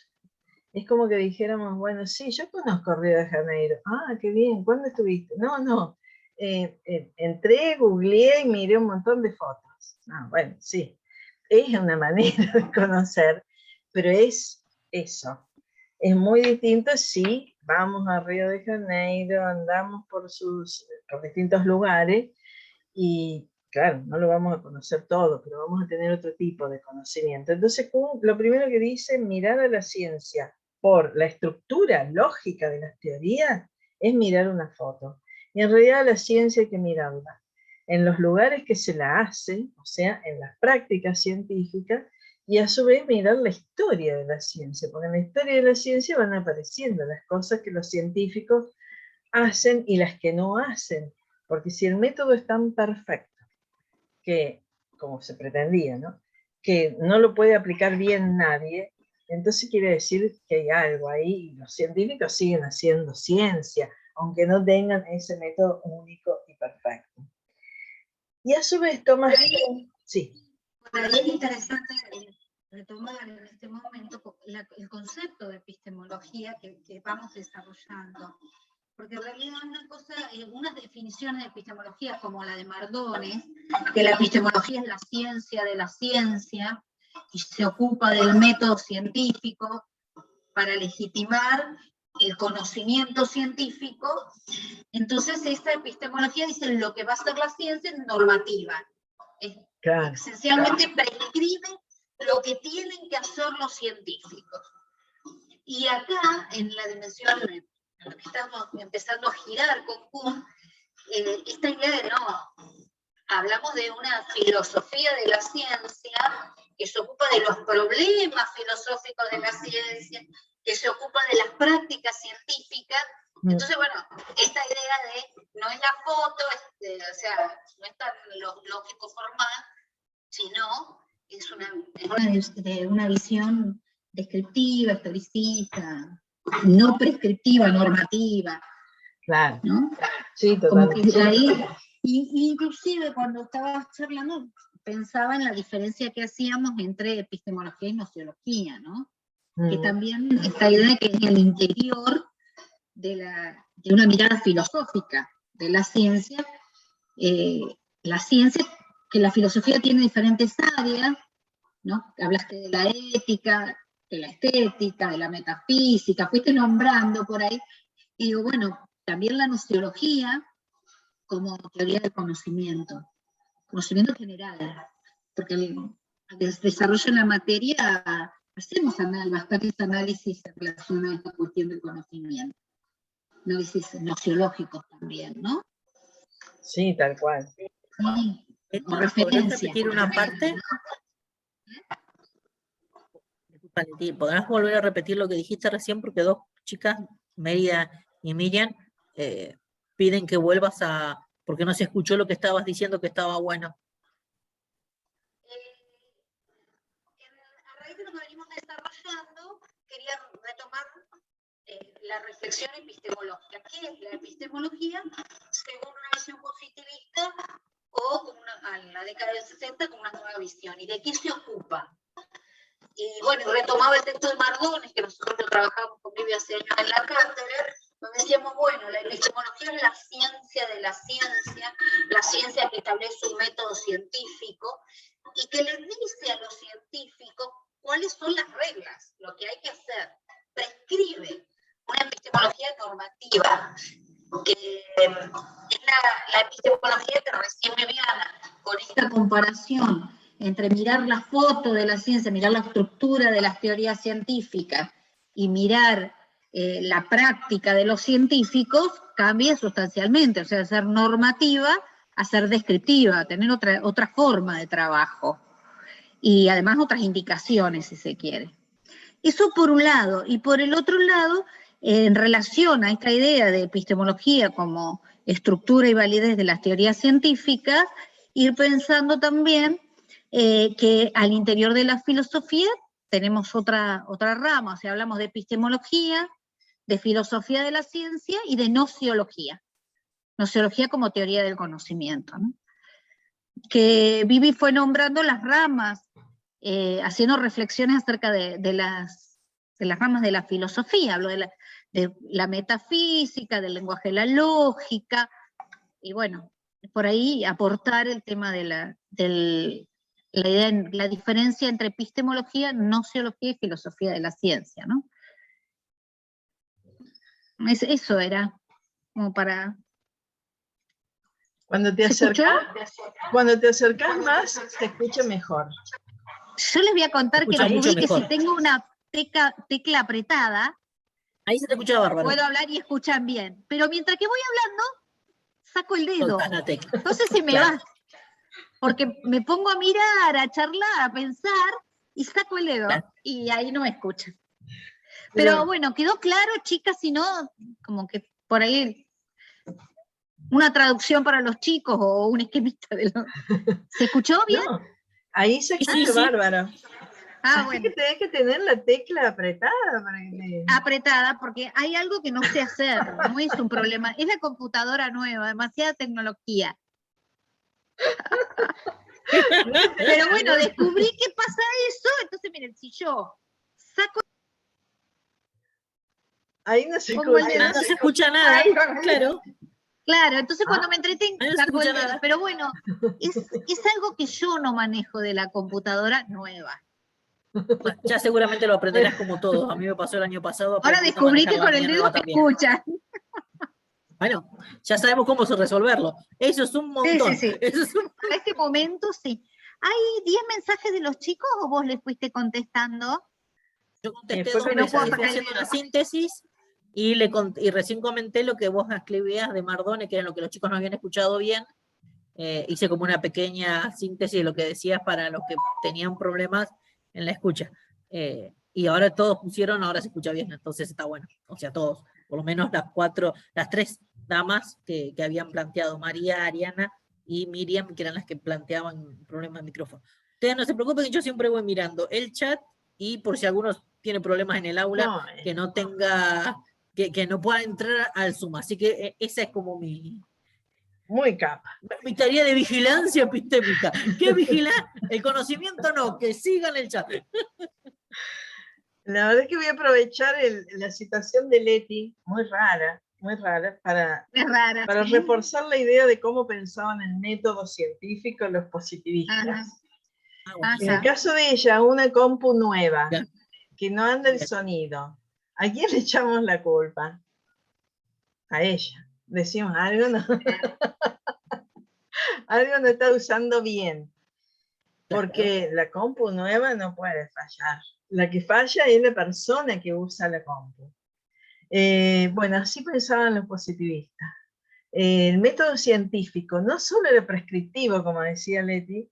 Es como que dijéramos, bueno, sí, yo conozco Río de Janeiro. Ah, qué bien, ¿cuándo estuviste? No, entré, googleé y miré un montón de fotos. Ah, bueno, sí, es una manera de conocer, pero es eso. Es muy distinto si vamos a Río de Janeiro, andamos por distintos lugares y claro, no lo vamos a conocer todo, pero vamos a tener otro tipo de conocimiento. Entonces, lo primero que dice, mirar a la ciencia por la estructura lógica de las teorías, es mirar una foto. Y en realidad la ciencia hay que mirarla en los lugares que se la hace, o sea, en las prácticas científicas, y a su vez mirar la historia de la ciencia, porque en la historia de la ciencia van apareciendo las cosas que los científicos hacen y las que no hacen, porque si el método es tan perfecto, que, como se pretendía, ¿no?, que no lo puede aplicar bien nadie, entonces quiere decir que hay algo ahí, y los científicos siguen haciendo ciencia, aunque no tengan ese método único y perfecto. Y a su vez Thomas... Sí. Por ahí es interesante retomar en este momento el concepto de epistemología que vamos desarrollando. Porque en realidad una cosa, unas definiciones de epistemología como la de Mardones, que la epistemología es la ciencia de la ciencia y se ocupa del método científico para legitimar el conocimiento científico. Entonces esta epistemología dice lo que va a ser la ciencia es normativa. Claro. Esencialmente prescribe lo que tienen que hacer los científicos. Y acá, en la dimensión en la que estamos empezando a girar con Kuhn, esta idea de hablamos de una filosofía de la ciencia que se ocupa de los problemas filosóficos de la ciencia, que se ocupa de las prácticas científicas. Entonces, bueno, esta idea de no es la foto, o sea, no es tan lógico formal, sino es una visión descriptiva, historicista, no prescriptiva, normativa. Claro. ¿No? Sí, totalmente. Como que ahí, inclusive cuando estabas charlando, pensaba en la diferencia que hacíamos entre epistemología y nociología, ¿no? Que también esta idea que es el interior de una mirada filosófica de la ciencia, que la filosofía tiene diferentes áreas, ¿no? Hablaste de la ética, de la estética, de la metafísica, fuiste nombrando por ahí, y digo, bueno, también la nociología como teoría del conocimiento general, porque al desarrollo de la materia hacemos bastantes análisis en relación a esta cuestión del conocimiento, análisis nociológicos también, ¿no? Sí, tal cual. Sí, como ¿Podrás repetir una parte? ¿Podrás volver a repetir lo que dijiste recién? Porque dos chicas, Mérida y Miriam, piden que vuelvas porque no se escuchó lo que estabas diciendo que estaba bueno. A raíz de lo que venimos desarrollando, quería retomar la reflexión epistemológica. ¿Qué es la epistemología según una visión positivista o como en la década del 60 con una nueva visión? ¿Y de qué se ocupa? Y bueno, retomaba el texto de Mardones, que nosotros trabajamos con Vivi hace años en la cátedra, donde decíamos, bueno, la epistemología es la ciencia de la ciencia que establece un método científico y que le dice a los científicos cuáles son las reglas, lo que hay que hacer. Prescribe una epistemología normativa, que es la epistemología que recién Viviana, con esta comparación entre mirar la foto de la ciencia, mirar la estructura de las teorías científicas y mirar la práctica de los científicos, cambia sustancialmente, o sea, de ser normativa a ser descriptiva, a tener otra forma de trabajo, y además otras indicaciones, si se quiere. Eso por un lado, y por el otro lado, en relación a esta idea de epistemología como estructura y validez de las teorías científicas, ir pensando también que al interior de la filosofía tenemos otra rama, o sea, hablamos de epistemología, de filosofía de la ciencia y de nociología. Nociología como teoría del conocimiento, ¿no? que Vivi fue nombrando las ramas, haciendo reflexiones acerca de las ramas de la filosofía, habló de la metafísica, del lenguaje de la lógica, y bueno, por ahí aportar el tema de la idea, la diferencia entre epistemología, gnoseología y filosofía de la ciencia, ¿no? Eso era, como para... Cuando te acercás más, se escucha mejor. Yo les voy a contar que descubrí que si tengo una tecla apretada, ahí se te escucha bárbaro. Puedo hablar y escuchan bien. Pero mientras que voy hablando, saco el dedo. Entonces se me va. Porque me pongo a mirar, a charlar, a pensar, y saco el dedo. Claro. Y ahí no me escuchan. Pero bueno, quedó claro, chicas, si no, como que por ahí una traducción para los chicos o un esquemita de los... ¿Se escuchó bien? No, ahí se escucha bárbaro. Ah, así bueno. que tenés que tener la tecla apretada. Para que... Apretada, porque hay algo que no sé hacer, no es un problema, es la computadora nueva, demasiada tecnología. Pero bueno, descubrí que pasa eso, entonces miren, si yo saco... Ahí no se escucha. No se escucha nada, claro. Claro, entonces cuando me entretengo, no saco el dedo. Pero bueno, es algo que yo no manejo de la computadora nueva. Ya seguramente lo aprenderás como todos. A mí me pasó el año pasado. Ahora descubrí que con el dedo me escuchan. Bueno, ya sabemos cómo resolverlo. Eso es un montón. Sí. Eso es En este momento sí. ¿Hay 10 mensajes de los chicos o vos les fuiste contestando? Yo contesté 2 mensajes, fui haciendo una síntesis y recién comenté lo que vos escribías de Mardone, que era lo que los chicos no habían escuchado bien. Hice como una pequeña síntesis de lo que decías para los que tenían problemas en la escucha. Y ahora todos pusieron, ahora se escucha bien, entonces está bueno. O sea, todos, por lo menos las 3 damas que habían planteado, María, Ariana y Miriam, que eran las que planteaban problemas de micrófono. Ustedes no se preocupen, yo siempre voy mirando el chat y por si alguno tiene problemas en el aula, que no tenga, que no pueda entrar al Zoom. Así que esa es como mi tarea de vigilancia epistémica. ¿Qué vigilar? El conocimiento no, que sigan el chat. La verdad es que voy a aprovechar la citación de Leti, muy rara, para reforzar la idea de cómo pensaban el método científico los positivistas. En el caso de ella, una compu nueva, que no anda el sonido, ¿a quién le echamos la culpa? A ella. Decimos, algo no está usando bien, porque la compu nueva no puede fallar. La que falla es la persona que usa la compu. Bueno, así pensaban los positivistas. El método científico no solo era prescriptivo, como decía Leti,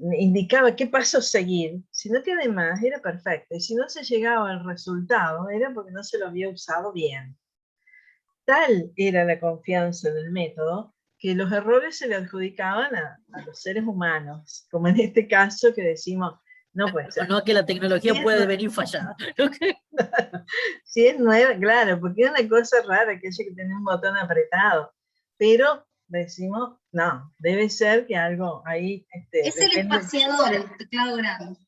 indicaba qué pasos seguir, sino que además era perfecto. Y si no se llegaba al resultado, era porque no se lo había usado bien. Tal era la confianza en el método, que los errores se le adjudicaban a los seres humanos, como en este caso que decimos, no puede ser. No, que la tecnología puede venir fallada. Si es nueva, claro, porque es una cosa rara que haya que tener un botón apretado, pero decimos, no, debe ser que algo ahí... es el espaciador, el teclado grande.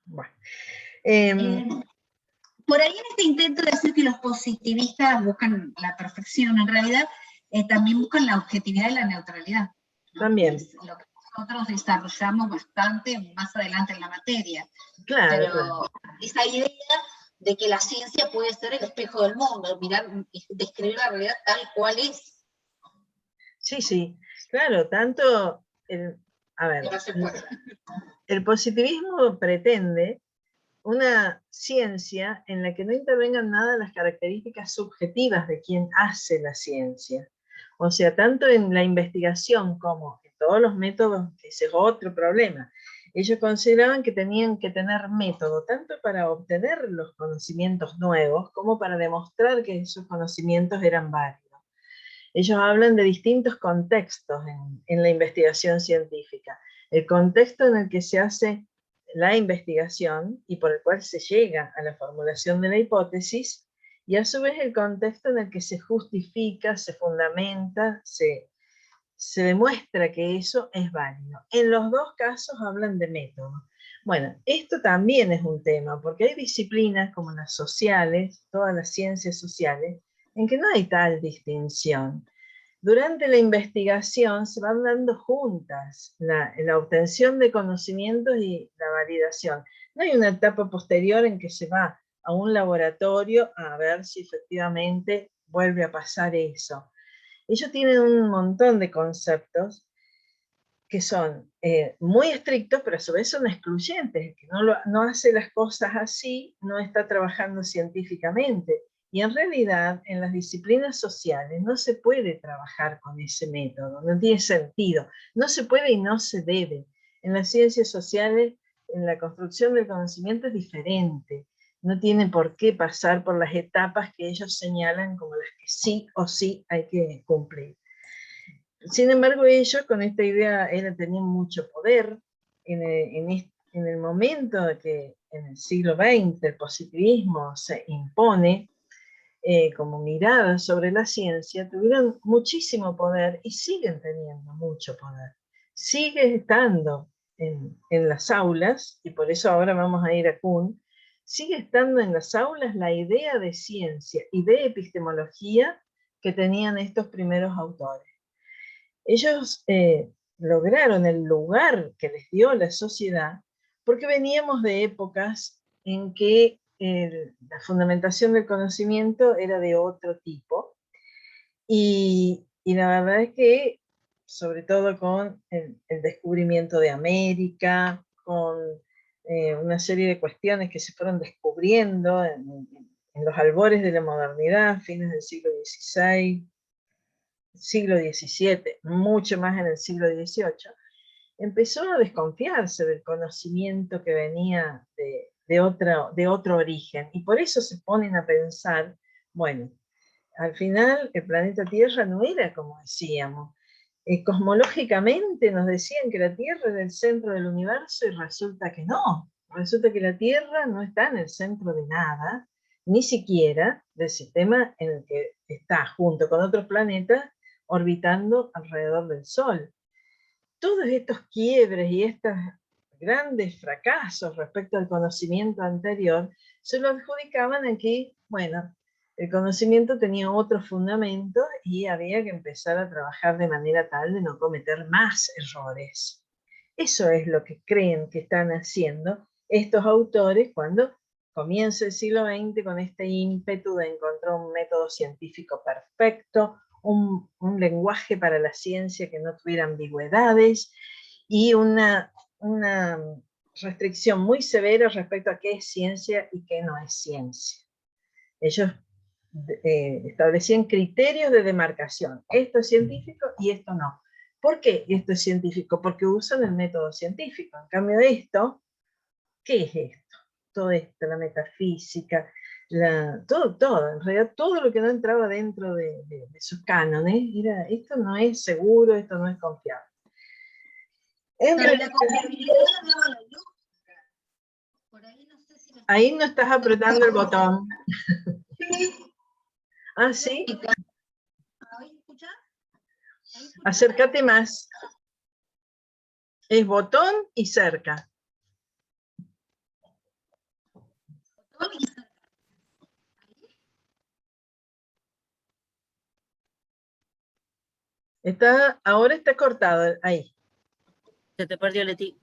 Bueno. Por ahí en este intento de decir que los positivistas buscan la perfección, en realidad también buscan la objetividad y la neutralidad, ¿no? También. Es lo que nosotros desarrollamos bastante más adelante en la materia. Claro. Pero esa idea de que la ciencia puede ser el espejo del mundo, mirar, describir la realidad tal cual es. Sí, claro, tanto, el positivismo pretende una ciencia en la que no intervengan nada las características subjetivas de quien hace la ciencia. O sea, tanto en la investigación como en todos los métodos, ese es otro problema. Ellos consideraban que tenían que tener método, tanto para obtener los conocimientos nuevos, como para demostrar que esos conocimientos eran válidos. Ellos hablan de distintos contextos en la investigación científica. El contexto en el que se hace la investigación y por el cual se llega a la formulación de la hipótesis, y a su vez el contexto en el que se justifica, se fundamenta, se se demuestra que eso es válido. En los dos casos hablan de método. Bueno, esto también es un tema, porque hay disciplinas como las sociales, todas las ciencias sociales, en que no hay tal distinción. Durante la investigación se van dando juntas la obtención de conocimientos y la validación. No hay una etapa posterior en que se va a un laboratorio a ver si efectivamente vuelve a pasar eso. Ellos tienen un montón de conceptos que son muy estrictos, pero a su vez son excluyentes. El que no hace las cosas así, no está trabajando científicamente. Y en realidad, en las disciplinas sociales no se puede trabajar con ese método, no tiene sentido. No se puede y no se debe. En las ciencias sociales, en la construcción del conocimiento es diferente. No tiene por qué pasar por las etapas que ellos señalan como las que sí o sí hay que cumplir. Sin embargo, ellos con esta idea tenían mucho poder. En el momento de que en el siglo XX el positivismo se impone como mirada sobre la ciencia, tuvieron muchísimo poder y siguen teniendo mucho poder. Sigue estando en las aulas, y por eso ahora vamos a ir a Kuhn, sigue estando en las aulas la idea de ciencia y de epistemología que tenían estos primeros autores. Ellos lograron el lugar que les dio la sociedad porque veníamos de épocas en que la fundamentación del conocimiento era de otro tipo, y la verdad es que, sobre todo con el descubrimiento de América, con una serie de cuestiones que se fueron descubriendo en los albores de la modernidad, fines del siglo XVI, siglo XVII, mucho más en el siglo XVIII, empezó a desconfiarse del conocimiento que venía de otro origen, y por eso se ponen a pensar, bueno, al final el planeta Tierra no era como decíamos. Cosmológicamente nos decían que la Tierra era el centro del universo, y resulta que no. Resulta que la Tierra no está en el centro de nada, ni siquiera del sistema en el que está, junto con otros planetas, orbitando alrededor del Sol. Todos estos quiebres y estos grandes fracasos respecto al conocimiento anterior se lo adjudicaban a que, bueno, el conocimiento tenía otros fundamentos y había que empezar a trabajar de manera tal de no cometer más errores. Eso es lo que creen que están haciendo estos autores cuando comienza el siglo XX con este ímpetu de encontrar un método científico perfecto, un lenguaje para la ciencia que no tuviera ambigüedades, y una restricción muy severa respecto a qué es ciencia y qué no es ciencia. Ellos establecían criterios de demarcación. Esto es científico y esto no. ¿Por qué esto es científico? Porque usan el método científico. En cambio esto, ¿qué es esto? Todo esto, la metafísica, todo, en realidad todo lo que no entraba dentro de sus cánones, era, esto no es seguro, esto no es confiable. La confiabilidad no la lógica. Por ahí no sé si ahí no estás apretando el botón. Sí. Ah, ¿sí? ¿Ahí escuchás? Acércate más. Es botón y cerca. Botón y cerca. Ahora está cortado, ahí. Se te perdió, Leti.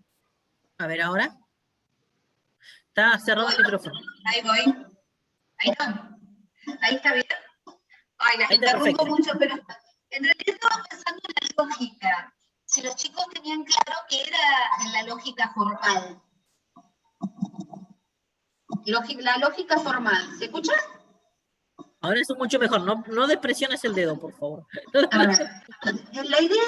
A ver, ahora. Está cerrado el micrófono. Ahí voy. Ahí no. Ahí está bien. Ay, las interrumpo perfecto. mucho, pero en realidad estaba pensando en la lógica. Si los chicos tenían claro que era en la lógica formal. La lógica formal. ¿Se escucha? Ahora es mucho mejor. No despresiones el dedo, por favor. A ver, la idea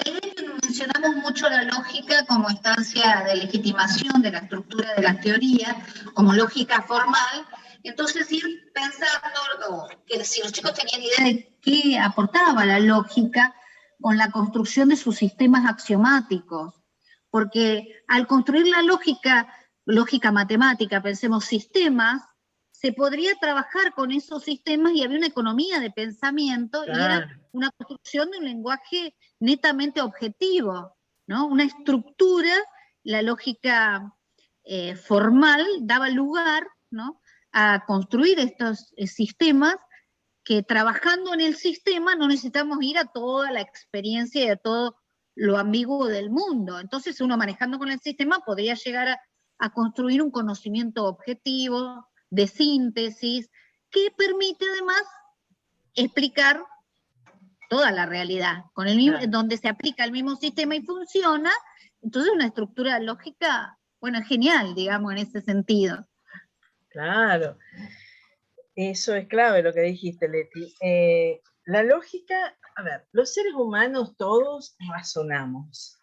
es que mencionamos mucho la lógica como instancia de legitimación de la estructura de la teoría, como lógica formal. Entonces ir pensando que si los chicos tenían idea de qué aportaba la lógica con la construcción de sus sistemas axiomáticos, porque al construir la lógica matemática, pensemos sistemas, se podría trabajar con esos sistemas y había una economía de pensamiento, claro, y era una construcción de un lenguaje netamente objetivo, ¿no? Una estructura, la lógica formal daba lugar, ¿no?, a construir estos sistemas que, trabajando en el sistema, no necesitamos ir a toda la experiencia y a todo lo ambiguo del mundo. Entonces uno, manejando con el sistema, podría llegar a construir un conocimiento objetivo, de síntesis, que permite además explicar toda la realidad, con el mismo, donde se aplica el mismo sistema y funciona. Entonces una estructura lógica, bueno, es genial, digamos, en ese sentido. Claro, eso es clave lo que dijiste, Leti. La lógica, a ver, los seres humanos todos razonamos,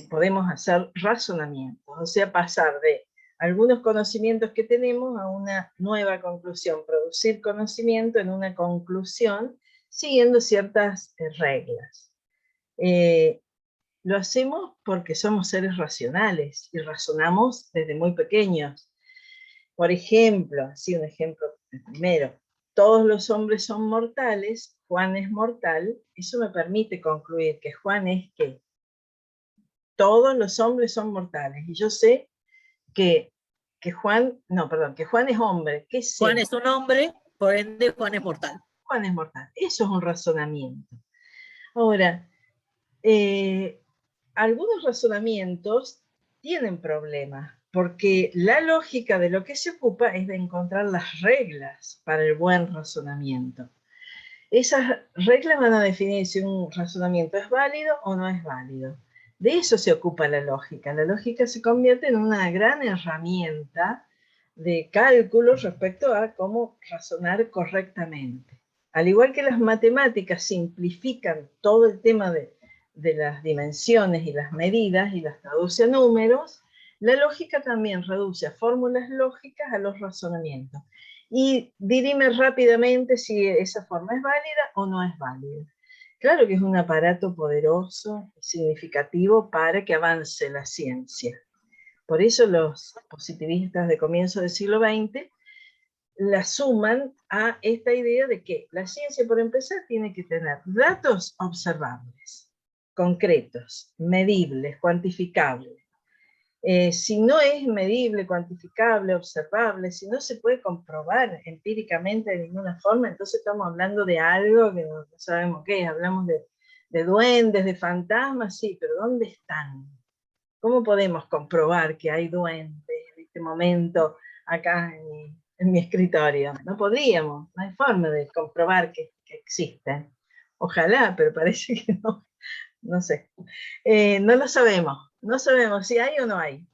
podemos hacer razonamientos, o sea, pasar de algunos conocimientos que tenemos a una nueva conclusión, producir conocimiento en una conclusión siguiendo ciertas reglas. Lo hacemos porque somos seres racionales y razonamos desde muy pequeños. Por ejemplo, así un ejemplo primero, todos los hombres son mortales, Juan es mortal, eso me permite concluir que Juan es ¿qué? Todos los hombres son mortales, y yo sé que Juan, no, perdón, que Juan es hombre. ¿Qué sé? Juan es un hombre, por ende Juan es mortal. Juan es mortal, eso es un razonamiento. Ahora, algunos razonamientos tienen problemas, porque la lógica de lo que se ocupa es de encontrar las reglas para el buen razonamiento. Esas reglas van a definir si un razonamiento es válido o no es válido. De eso se ocupa la lógica. La lógica se convierte en una gran herramienta de cálculo respecto a cómo razonar correctamente. Al igual que las matemáticas simplifican todo el tema de las dimensiones y las medidas y las traduce a números, la lógica también reduce a fórmulas lógicas a los razonamientos. Y dirime rápidamente si esa forma es válida o no es válida. Claro que es un aparato poderoso y significativo para que avance la ciencia. Por eso los positivistas de comienzo del siglo XX la suman a esta idea de que la ciencia, por empezar, tiene que tener datos observables, concretos, medibles, cuantificables. Si no es medible, cuantificable, observable, si no se puede comprobar empíricamente de ninguna forma, entonces estamos hablando de algo que no sabemos qué es. Hablamos de duendes, de fantasmas, sí, pero ¿dónde están? ¿Cómo podemos comprobar que hay duendes en este momento acá en mi escritorio? No podríamos, no hay forma de comprobar que existen. Ojalá, pero parece que no. No sé, no lo sabemos, no sabemos si hay o no hay.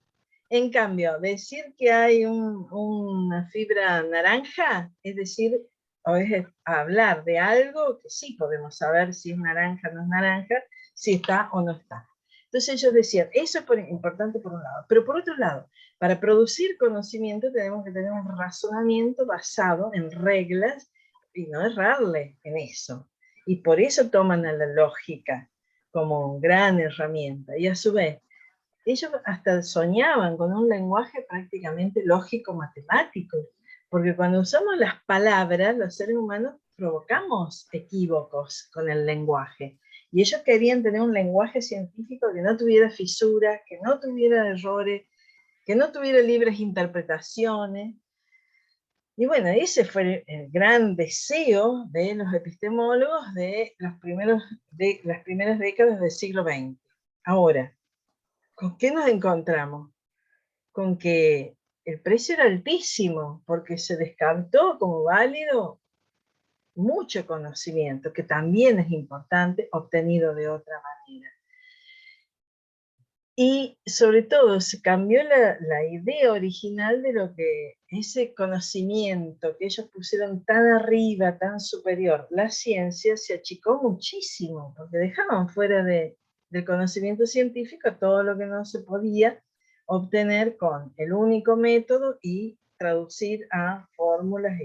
En cambio, decir que hay una fibra naranja, es decir, o es hablar de algo que sí podemos saber si es naranja o no es naranja, si está o no está. Entonces ellos decían, eso es importante por un lado, pero por otro lado, para producir conocimiento tenemos que tener un razonamiento basado en reglas y no errarle en eso. Y por eso toman a la lógica como gran herramienta, y a su vez, ellos hasta soñaban con un lenguaje prácticamente lógico-matemático, porque cuando usamos las palabras, los seres humanos provocamos equívocos con el lenguaje, y ellos querían tener un lenguaje científico que no tuviera fisuras, que no tuviera errores, que no tuviera libres interpretaciones. Y bueno, ese fue el gran deseo de los epistemólogos de las primeras décadas del siglo XX. Ahora, ¿con qué nos encontramos? Con que el precio era altísimo, porque se descartó como válido mucho conocimiento, que también es importante, obtenido de otra manera. Y sobre todo se cambió la idea original de lo que ese conocimiento que ellos pusieron tan arriba, tan superior, la ciencia se achicó muchísimo, porque dejaban fuera del conocimiento científico todo lo que no se podía obtener con el único método y traducir a fórmulas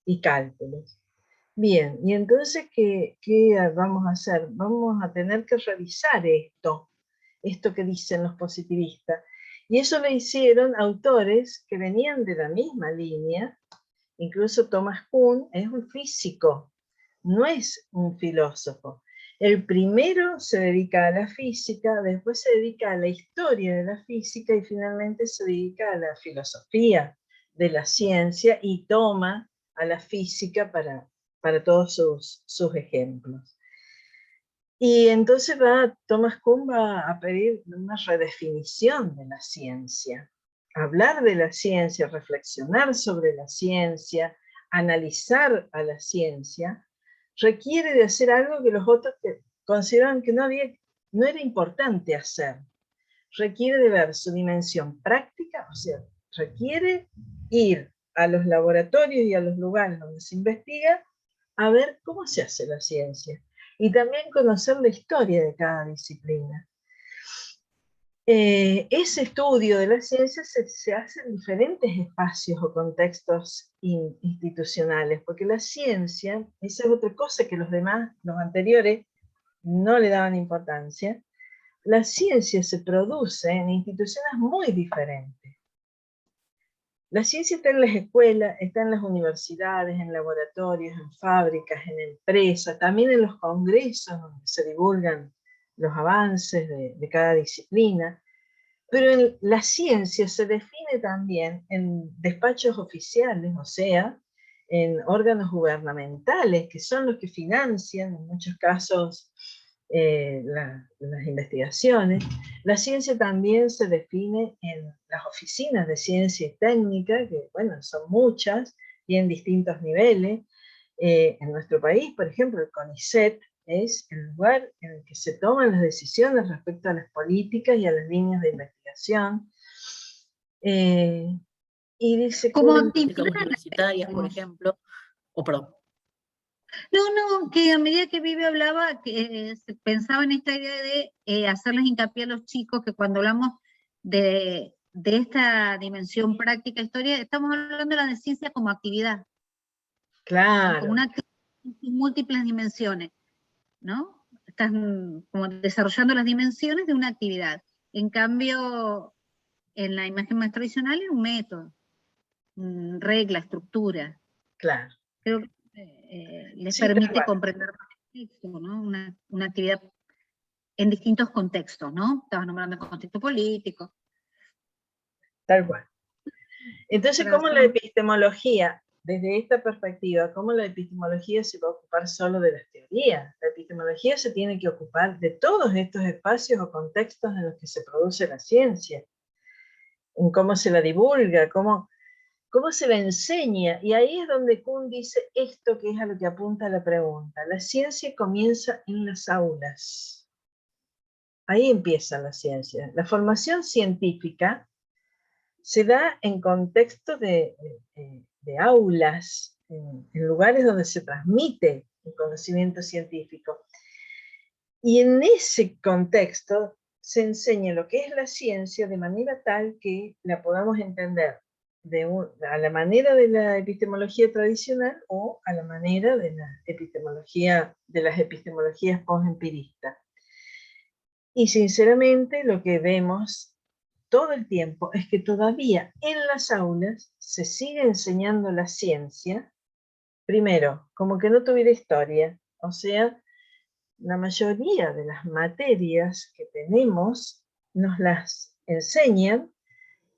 y cálculos. Bien, y entonces, ¿qué vamos a hacer? Vamos a tener que revisar esto que dicen los positivistas. Y eso lo hicieron autores que venían de la misma línea. Incluso Thomas Kuhn es un físico no es un filósofo. El primero se dedica a la física, después se dedica a la historia de la física y finalmente se dedica a la filosofía de la ciencia y toma a la física para todos sus ejemplos. Y entonces Thomas Kuhn va a pedir una redefinición de la ciencia. Hablar de la ciencia, reflexionar sobre la ciencia, analizar a la ciencia, requiere de hacer algo que los otros consideraban que no era importante hacer. Requiere de ver su dimensión práctica, o sea, requiere ir a los laboratorios y a los lugares donde se investiga a ver cómo se hace la ciencia y también conocer la historia de cada disciplina. Ese estudio de la ciencia se hace en diferentes espacios o contextos institucionales, porque la ciencia, esa es otra cosa que los anteriores, no le daban importancia. La ciencia se produce en instituciones muy diferentes. La ciencia está en las escuelas, está en las universidades, en laboratorios, en fábricas, en empresas, también en los congresos donde se divulgan los avances de cada disciplina. Pero la ciencia se define también en despachos oficiales, o sea, en órganos gubernamentales, que son los que financian en muchos casos las investigaciones. La ciencia también se define en las oficinas de ciencia y técnica, que bueno, son muchas y en distintos niveles. En nuestro país, por ejemplo, el CONICET es el lugar en el que se toman las decisiones respecto a las políticas y a las líneas de investigación. Y dice como universitarias, por ejemplo, perdón. No, que a medida que Vivi hablaba, que se pensaba en esta idea de hacerles hincapié a los chicos que cuando hablamos de esta dimensión práctica, historia, estamos hablando de la ciencia como actividad. Claro. Como una actividad en múltiples dimensiones, ¿no? Están como desarrollando las dimensiones de una actividad. En cambio, en la imagen más tradicional es un método, regla, estructura. Claro. Creo que les permite comprender el contexto, ¿no? Una actividad en distintos contextos, ¿no? Estabas nombrando el contexto político. Tal cual. Entonces, ¿cómo la epistemología, desde esta perspectiva, cómo la epistemología se va a ocupar solo de las teorías? La epistemología se tiene que ocupar de todos estos espacios o contextos en los que se produce la ciencia, en cómo se la divulga, cómo se la enseña, y ahí es donde Kuhn dice esto que es a lo que apunta la pregunta. La ciencia comienza en las aulas. Ahí empieza la ciencia. La formación científica se da en contexto de aulas, en lugares donde se transmite el conocimiento científico. Y en ese contexto se enseña lo que es la ciencia de manera tal que la podamos entender a la manera de la epistemología tradicional o a la manera de las epistemologías postempiristas. Y sinceramente lo que vemos todo el tiempo es que todavía en las aulas se sigue enseñando la ciencia, primero, como que no tuviera historia, o sea, la mayoría de las materias que tenemos nos las enseñan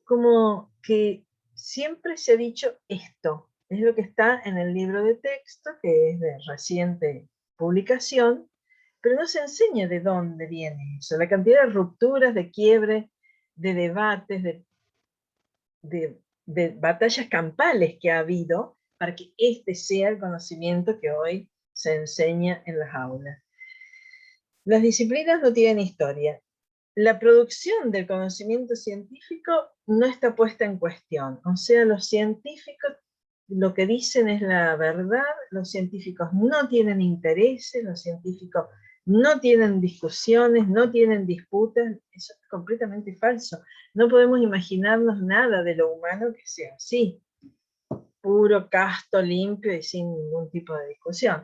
como que siempre se ha dicho esto, es lo que está en el libro de texto, que es de reciente publicación, pero no se enseña de dónde viene eso, la cantidad de rupturas, de quiebres, de debates, de batallas campales que ha habido para que este sea el conocimiento que hoy se enseña en las aulas. Las disciplinas no tienen historia. La producción del conocimiento científico no está puesta en cuestión. O sea, los científicos lo que dicen es la verdad, los científicos no tienen intereses, los científicos no tienen discusiones, no tienen disputas. Eso es completamente falso. No podemos imaginarnos nada de lo humano que sea así, puro, casto, limpio y sin ningún tipo de discusión.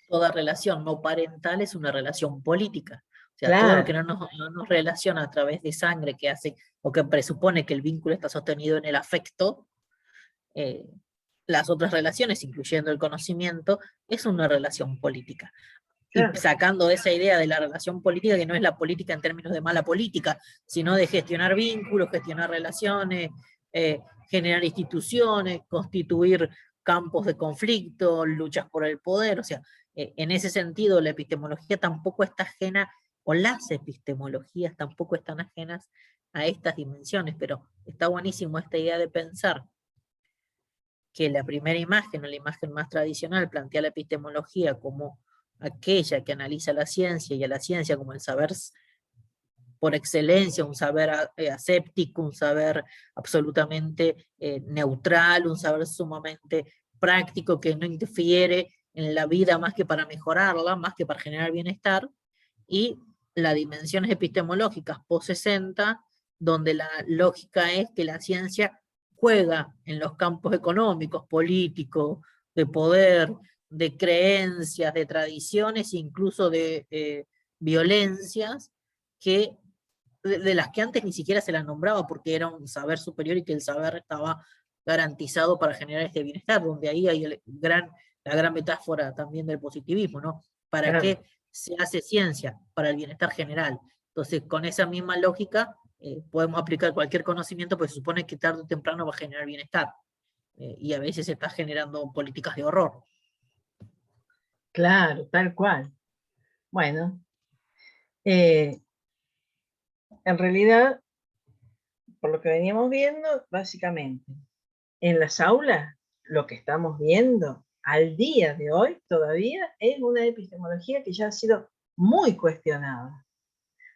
Toda relación no parental es una relación política. O sea, claro. Todo lo que no nos relaciona a través de sangre, que hace, o que presupone que el vínculo está sostenido en el afecto, las otras relaciones, incluyendo el conocimiento, es una relación política. Claro. Y sacando esa idea de la relación política, que no es la política en términos de mala política, sino de gestionar vínculos, gestionar relaciones, generar instituciones, constituir campos de conflicto, luchas por el poder. O sea, en ese sentido la epistemología tampoco está ajena, o las epistemologías tampoco están ajenas a estas dimensiones, pero está buenísimo esta idea de pensar que la primera imagen, o la imagen más tradicional, plantea la epistemología como aquella que analiza la ciencia, y a la ciencia como el saber por excelencia, un saber aséptico, un saber absolutamente neutral, un saber sumamente práctico que no interfiere en la vida más que para mejorarla, más que para generar bienestar, y las dimensiones epistemológicas post-60, donde la lógica es que la ciencia juega en los campos económicos, políticos, de poder, de creencias, de tradiciones, incluso de violencias, que de las que antes ni siquiera se las nombraba porque era un saber superior y que el saber estaba garantizado para generar este bienestar, donde ahí hay la gran metáfora también del positivismo, ¿no? ¿Para qué se hace ciencia? Para el bienestar general. Entonces, con esa misma lógica, podemos aplicar cualquier conocimiento, pues se supone que tarde o temprano va a generar bienestar. Y a veces se está generando políticas de horror. Claro, tal cual. Bueno, en realidad, por lo que veníamos viendo, básicamente, en las aulas, lo que estamos viendo al día de hoy todavía es una epistemología que ya ha sido muy cuestionada.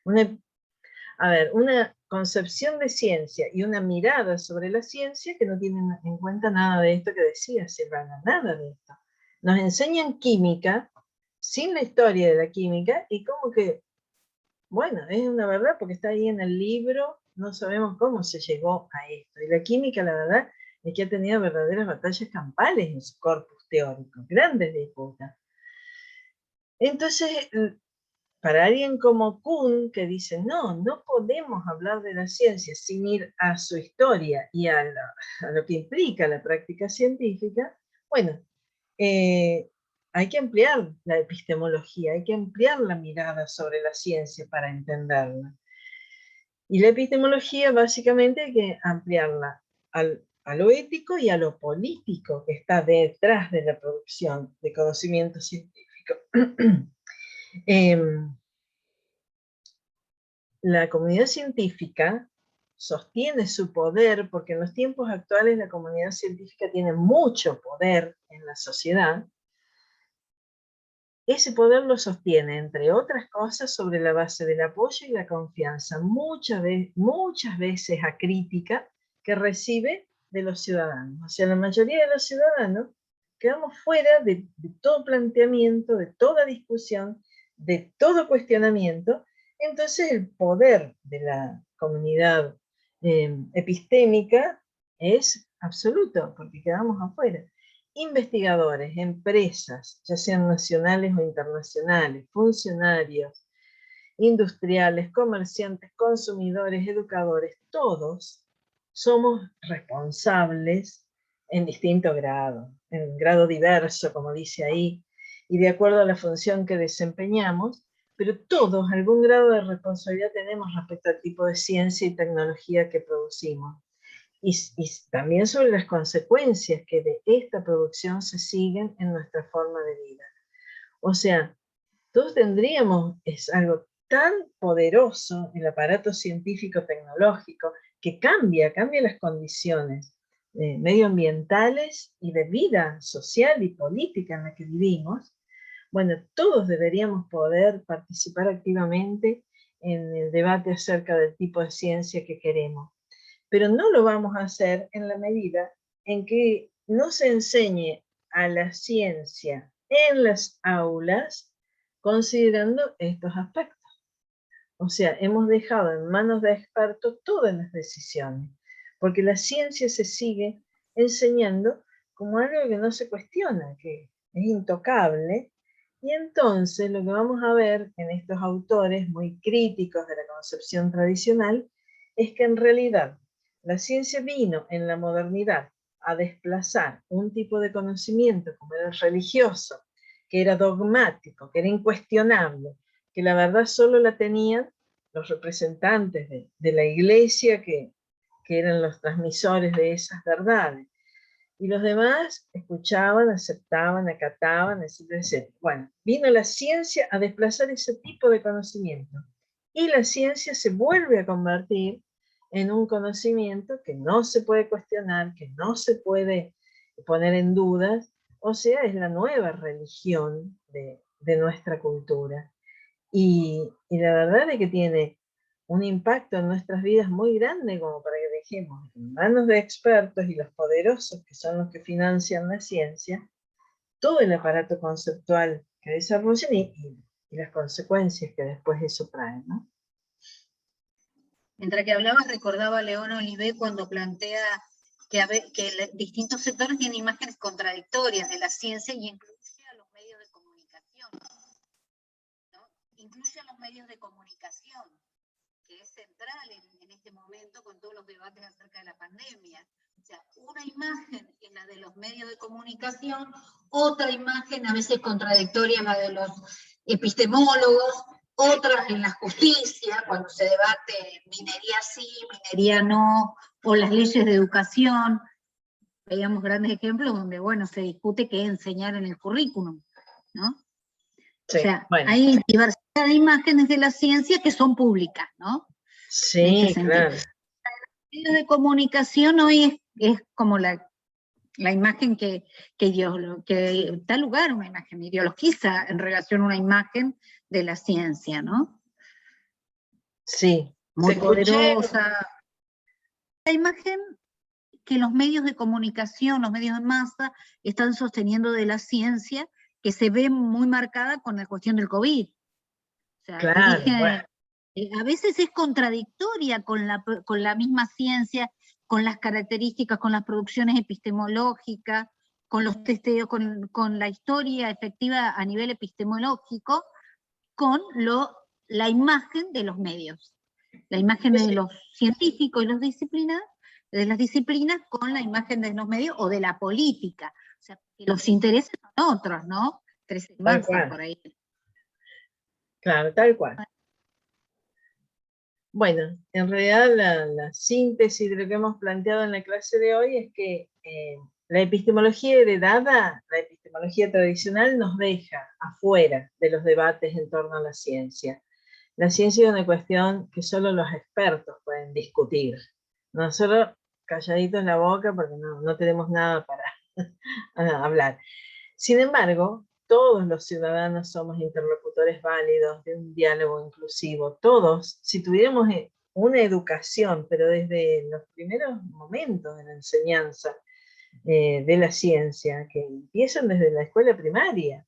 Una concepción de ciencia y una mirada sobre la ciencia que no tienen en cuenta nada de esto que decía Silvana, nada de esto. Nos enseñan química sin la historia de la química y como que, bueno, es una verdad porque está ahí en el libro, no sabemos cómo se llegó a esto. Y la química, la verdad, es que ha tenido verdaderas batallas campales en su corpus teórico, grandes disputas. Entonces, para alguien como Kuhn, que dice, no podemos hablar de la ciencia sin ir a su historia y a lo que implica la práctica científica, bueno, hay que ampliar la epistemología, hay que ampliar la mirada sobre la ciencia para entenderla. Y la epistemología básicamente hay que ampliarla a lo ético y a lo político que está detrás de la producción de conocimiento científico. La comunidad científica sostiene su poder porque en los tiempos actuales la comunidad científica tiene mucho poder en la sociedad. Ese poder lo sostiene, entre otras cosas, sobre la base del apoyo y la confianza, muchas veces acrítica, que recibe de los ciudadanos. O sea, la mayoría de los ciudadanos quedamos fuera de todo planteamiento, de toda discusión, de todo cuestionamiento. Entonces el poder de la comunidad epistémica es absoluto, porque quedamos afuera. Investigadores, empresas, ya sean nacionales o internacionales, funcionarios, industriales, comerciantes, consumidores, educadores, todos somos responsables en distinto grado, en grado diverso, como dice ahí, y de acuerdo a la función que desempeñamos, pero todos algún grado de responsabilidad tenemos respecto al tipo de ciencia y tecnología que producimos. Y también sobre las consecuencias que de esta producción se siguen en nuestra forma de vida. O sea, todos tendríamos, es algo tan poderoso el aparato científico-tecnológico que cambia las condiciones medioambientales y de vida social y política en la que vivimos. Bueno, todos deberíamos poder participar activamente en el debate acerca del tipo de ciencia que queremos. Pero no lo vamos a hacer en la medida en que no se enseñe a la ciencia en las aulas considerando estos aspectos. O sea, hemos dejado en manos de expertos todas las decisiones, porque la ciencia se sigue enseñando como algo que no se cuestiona, que es intocable, y entonces lo que vamos a ver en estos autores muy críticos de la concepción tradicional es que en realidad la ciencia vino en la modernidad a desplazar un tipo de conocimiento como era el religioso, que era dogmático, que era incuestionable, que la verdad solo la tenían los representantes de la iglesia que eran los transmisores de esas verdades. Y los demás escuchaban, aceptaban, acataban, etcétera, etcétera. Bueno, vino la ciencia a desplazar ese tipo de conocimiento. Y la ciencia se vuelve a convertir en un conocimiento que no se puede cuestionar, que no se puede poner en dudas, o sea, es la nueva religión de nuestra cultura. Y la verdad es que tiene un impacto en nuestras vidas muy grande como para que dejemos en manos de expertos y los poderosos, que son los que financian la ciencia, todo el aparato conceptual que desarrollan y las consecuencias que después eso trae, ¿no? Mientras que hablabas, recordaba a León Olivé cuando plantea que distintos sectores tienen imágenes contradictorias de la ciencia y incluye a los medios de comunicación, ¿no? Incluye a los medios de comunicación, que es central en este momento con todos los debates acerca de la pandemia. O sea, una imagen es la de los medios de comunicación, otra imagen a veces contradictoria es la de los epistemólogos, otra en la justicia, cuando se debate minería sí, minería no, o las leyes de educación. Veíamos grandes ejemplos donde, bueno, se discute qué enseñar en el currículum, ¿no? Sí, o sea, bueno. hay diversidad de imágenes de la ciencia que son públicas, ¿no? Sí, claro. Los medios de comunicación hoy es como la imagen que da lugar a una imagen, ideologiza en relación a una imagen de la ciencia, ¿no? Sí. Muy poderosa. La imagen que los medios de comunicación, los medios de masa, están sosteniendo de la ciencia, que se ve muy marcada con la cuestión del COVID. O sea, claro, bueno. A veces es contradictoria con la misma ciencia, con las características, con las producciones epistemológicas, con los testeos, con la historia efectiva a nivel epistemológico, con la imagen de los medios, la imagen de los científicos y de las disciplinas con la imagen de los medios o de la política. O sea, que los intereses son otros, ¿no? Tres más por ahí. Claro, tal cual. Bueno, en realidad la síntesis de lo que hemos planteado en la clase de hoy es que la epistemología heredada, la epistemología tradicional, nos deja afuera de los debates en torno a la ciencia. La ciencia es una cuestión que solo los expertos pueden discutir. Nosotros calladitos en la boca porque no tenemos nada para hablar. Sin embargo, todos los ciudadanos somos interlocutores válidos de un diálogo inclusivo. Todos, si tuviéramos una educación, pero desde los primeros momentos de la enseñanza de la ciencia, que empiezan desde la escuela primaria.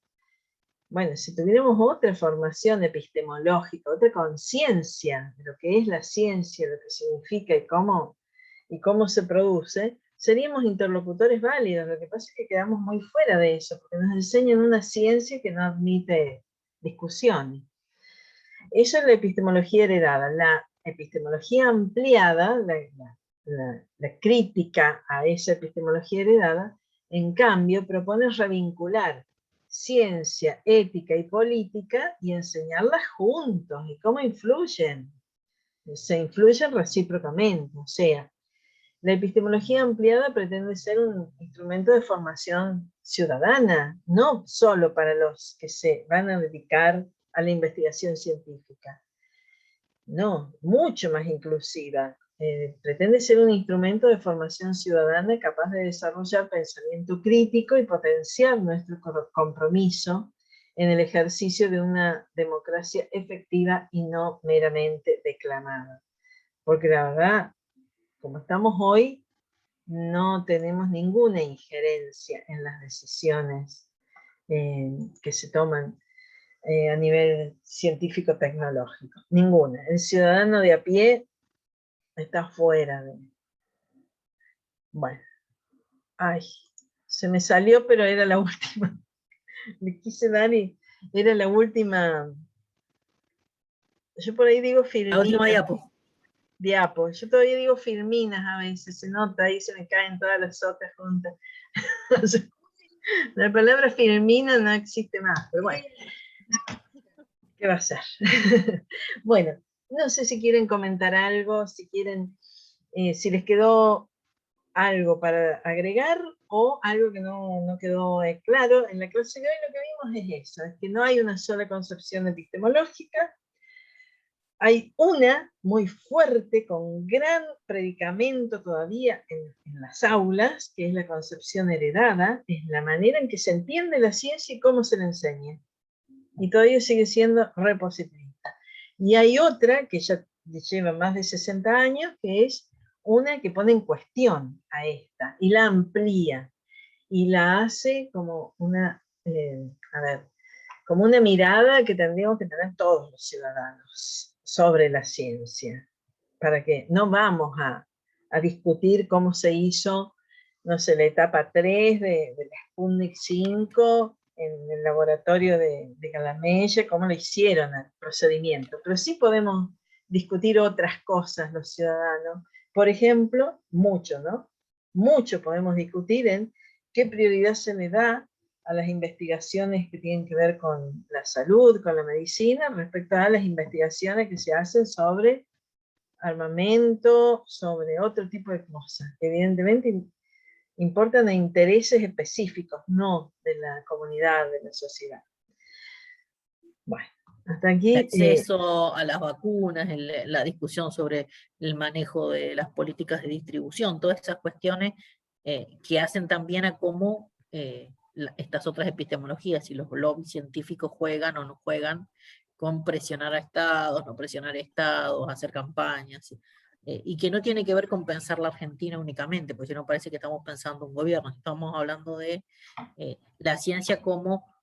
Bueno, si tuviéramos otra formación epistemológica, otra conciencia de lo que es la ciencia, lo que significa y cómo se produce, seríamos interlocutores válidos. Lo que pasa es que quedamos muy fuera de eso, porque nos enseñan una ciencia que no admite discusiones. Eso es la epistemología heredada. La epistemología ampliada, la crítica a esa epistemología heredada, en cambio, propone revincular ciencia, ética y política y enseñarlas juntos. ¿Y cómo influyen? Se influyen recíprocamente, o sea, la epistemología ampliada pretende ser un instrumento de formación ciudadana, no solo para los que se van a dedicar a la investigación científica. No, mucho más inclusiva. Pretende ser un instrumento de formación ciudadana capaz de desarrollar pensamiento crítico y potenciar nuestro compromiso en el ejercicio de una democracia efectiva y no meramente declamada. Porque la verdad, como estamos hoy, no tenemos ninguna injerencia en las decisiones que se toman a nivel científico-tecnológico. Ninguna. El ciudadano de a pie está fuera de... Bueno. Ay, se me salió, pero era la última. Le quise dar y era la última... Yo por ahí digo Firmina. La última diapo. Diapo. Yo todavía digo filminas a veces, se nota ahí, se me caen todas las otras juntas. La palabra filmina no existe más, pero bueno, ¿qué va a ser? Bueno, no sé si quieren comentar algo, si quieren, si les quedó algo para agregar o algo que no quedó claro. En la clase de hoy lo que vimos es eso, es que no hay una sola concepción epistemológica, hay una muy fuerte, con gran predicamento todavía en las aulas, que es la concepción heredada, es la manera en que se entiende la ciencia y cómo se la enseña. Y todavía sigue siendo repositivista. Y hay otra que ya lleva más de 60 años, que es una que pone en cuestión a esta, y la amplía, y la hace como una, como una mirada que tendríamos que tener todos los ciudadanos sobre la ciencia, para que no vamos a discutir cómo se hizo, no sé, la etapa 3 de la Sputnik 5 en el laboratorio de Calamella, cómo lo hicieron el procedimiento, pero sí podemos discutir otras cosas los ciudadanos. Por ejemplo, mucho, ¿no? Mucho podemos discutir en qué prioridad se le da a las investigaciones que tienen que ver con la salud, con la medicina, respecto a las investigaciones que se hacen sobre armamento, sobre otro tipo de cosas, que evidentemente importan a intereses específicos, no de la comunidad, de la sociedad. Bueno, hasta aquí. El acceso a las vacunas, la discusión sobre el manejo de las políticas de distribución, todas esas cuestiones que hacen también a cómo estas otras epistemologías, si los lobbies científicos juegan o no juegan con presionar a estados, no presionar a estados, hacer campañas, y que no tiene que ver con pensar la Argentina únicamente, porque si no parece que estamos pensando un gobierno, estamos hablando de la ciencia como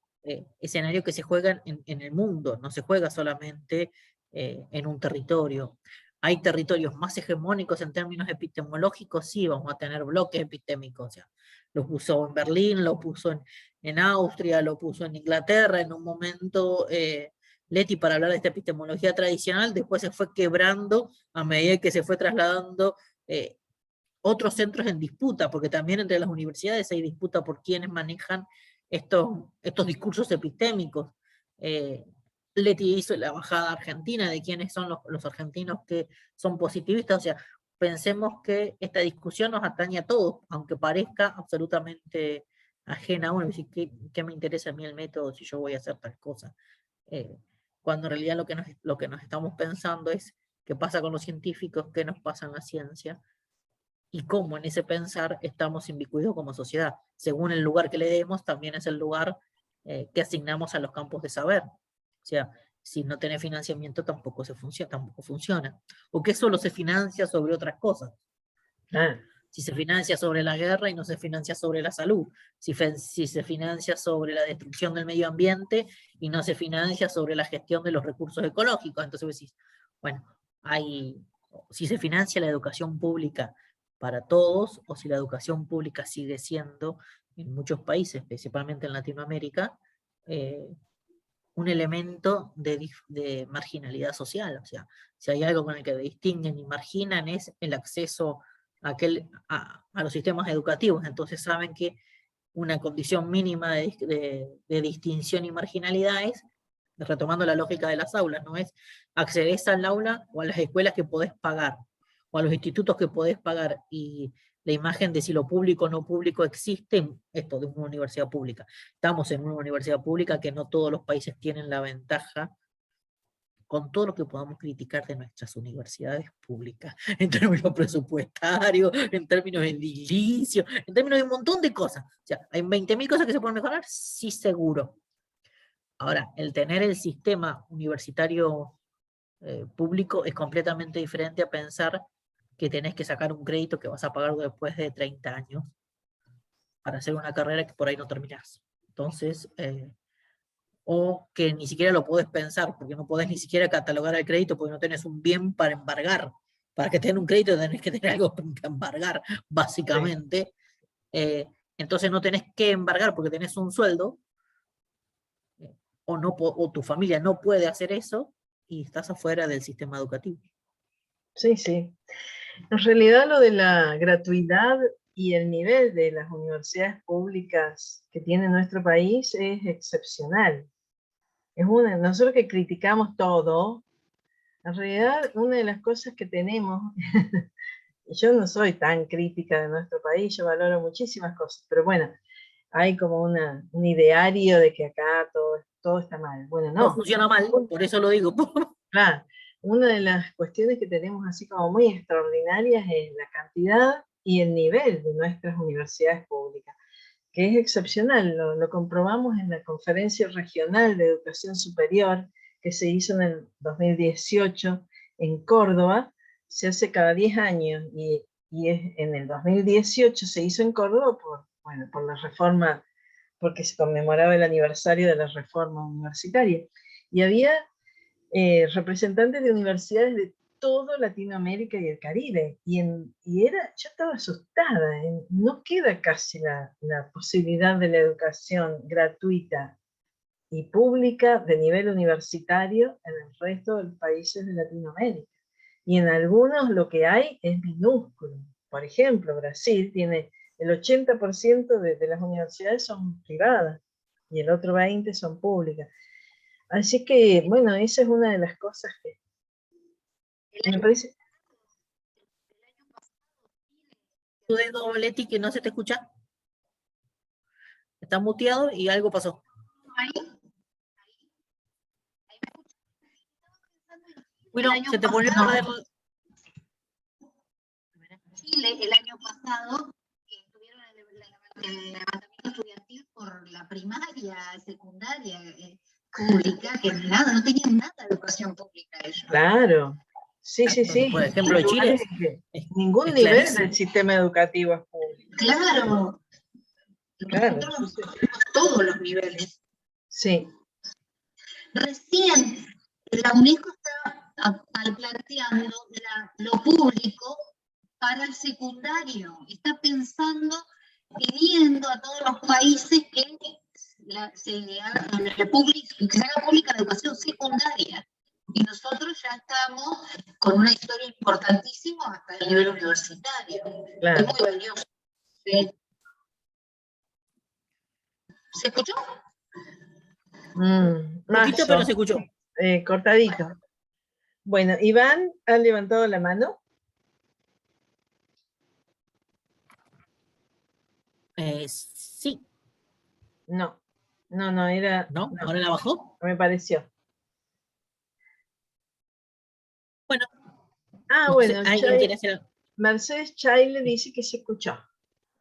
escenario que se juega en el mundo, no se juega solamente en un territorio. Hay territorios más hegemónicos en términos epistemológicos, sí, vamos a tener bloques epistémicos, o sea, lo puso en Berlín, lo puso en Austria, lo puso en Inglaterra, en un momento Leti para hablar de esta epistemología tradicional, después se fue quebrando a medida que se fue trasladando otros centros en disputa, porque también entre las universidades hay disputa por quienes manejan estos discursos epistémicos. Leti hizo la bajada argentina de quiénes son los argentinos que son positivistas, o sea, pensemos que esta discusión nos atañe a todos, aunque parezca absolutamente ajena a uno, decir, ¿qué me interesa a mí el método si yo voy a hacer tal cosa? Cuando en realidad lo que nos estamos pensando es qué pasa con los científicos, qué nos pasa en la ciencia, y cómo en ese pensar estamos inmiscuidos como sociedad. Según el lugar que le demos, también es el lugar que asignamos a los campos de saber. O sea, si no tiene financiamiento tampoco funciona. O que solo se financia sobre otras cosas. Si se financia sobre la guerra y no se financia sobre la salud. Si se financia sobre la destrucción del medio ambiente y no se financia sobre la gestión de los recursos ecológicos. Entonces vos decís, bueno, si se financia la educación pública para todos, o si la educación pública sigue siendo, en muchos países, principalmente en Latinoamérica, un elemento de marginalidad social. O sea, si hay algo con el que distinguen y marginan es el acceso a los sistemas educativos. Entonces saben que una condición mínima de distinción y marginalidad es, retomando la lógica de las aulas, no es accedes al aula o a las escuelas que podés pagar, o a los institutos que podés pagar, y la imagen de si lo público o no público existe, esto de una universidad pública. Estamos en una universidad pública que no todos los países tienen la ventaja, con todo lo que podamos criticar de nuestras universidades públicas, en términos presupuestarios, en términos de edilicio, en términos de un montón de cosas. O sea, ¿hay 20.000 cosas que se pueden mejorar? Sí, seguro. Ahora, el tener el sistema universitario público es completamente diferente a pensar que tenés que sacar un crédito que vas a pagar después de 30 años para hacer una carrera que por ahí no terminás. Entonces, o que ni siquiera lo podés pensar, porque no podés ni siquiera catalogar el crédito porque no tenés un bien para embargar. Para que tengas un crédito tenés que tener algo para embargar, básicamente. Sí. Entonces no tenés que embargar porque tenés un sueldo, o tu familia no puede hacer eso, y estás afuera del sistema educativo. Sí, sí. En realidad lo de la gratuidad y el nivel de las universidades públicas que tiene nuestro país es excepcional. Nosotros que criticamos todo, en realidad una de las cosas que tenemos, yo no soy tan crítica de nuestro país, yo valoro muchísimas cosas, pero bueno, hay como un ideario de que acá todo está mal. Bueno, No no. funciona mal, por eso lo digo. Claro, una de las cuestiones que tenemos así como muy extraordinarias es la cantidad y el nivel de nuestras universidades públicas, que es excepcional. Lo comprobamos en la Conferencia Regional de Educación Superior que se hizo en el 2018 en Córdoba. Se hace cada 10 años y en el 2018 se hizo en Córdoba por la reforma, porque se conmemoraba el aniversario de la reforma universitaria. Y había representantes de universidades de toda Latinoamérica y el Caribe. Yo estaba asustada, no queda casi la posibilidad de la educación gratuita y pública de nivel universitario en el resto de los países de Latinoamérica. Y en algunos lo que hay es minúsculo. Por ejemplo, Brasil tiene el 80% de las universidades son privadas y el otro 20% son públicas. Así que, bueno, esa es una de las cosas que me parece. Tu dedo, Leti, que no se te escucha. Está muteado y algo pasó. Bueno, se te volvió a perder. Chile, el año pasado, tuvieron el levantamiento estudiantil por la primaria, secundaria, pública, que nada, no tenían nada de educación pública ellos. Claro, sí, sí, sí. Por ejemplo, Chile. Ningún nivel del sistema educativo es público. Claro. Claro. Nosotros todos los niveles. Sí. Recién la UNESCO está planteando lo público para el secundario. Está pensando, pidiendo a todos los países que se haga pública la educación secundaria. Y nosotros ya estamos con una historia importantísima hasta el nivel universitario. Claro. Es muy valioso. ¿Sí? ¿Se escuchó? Poquito, pero se escuchó. Cortadito. Bueno, Iván ha levantado la mano. Sí. No, era. ¿No? ¿Ahora la bajó? Me pareció. Bueno. Bueno, ¿alguien quiere hacer? Mercedes Chaile dice que se escuchó.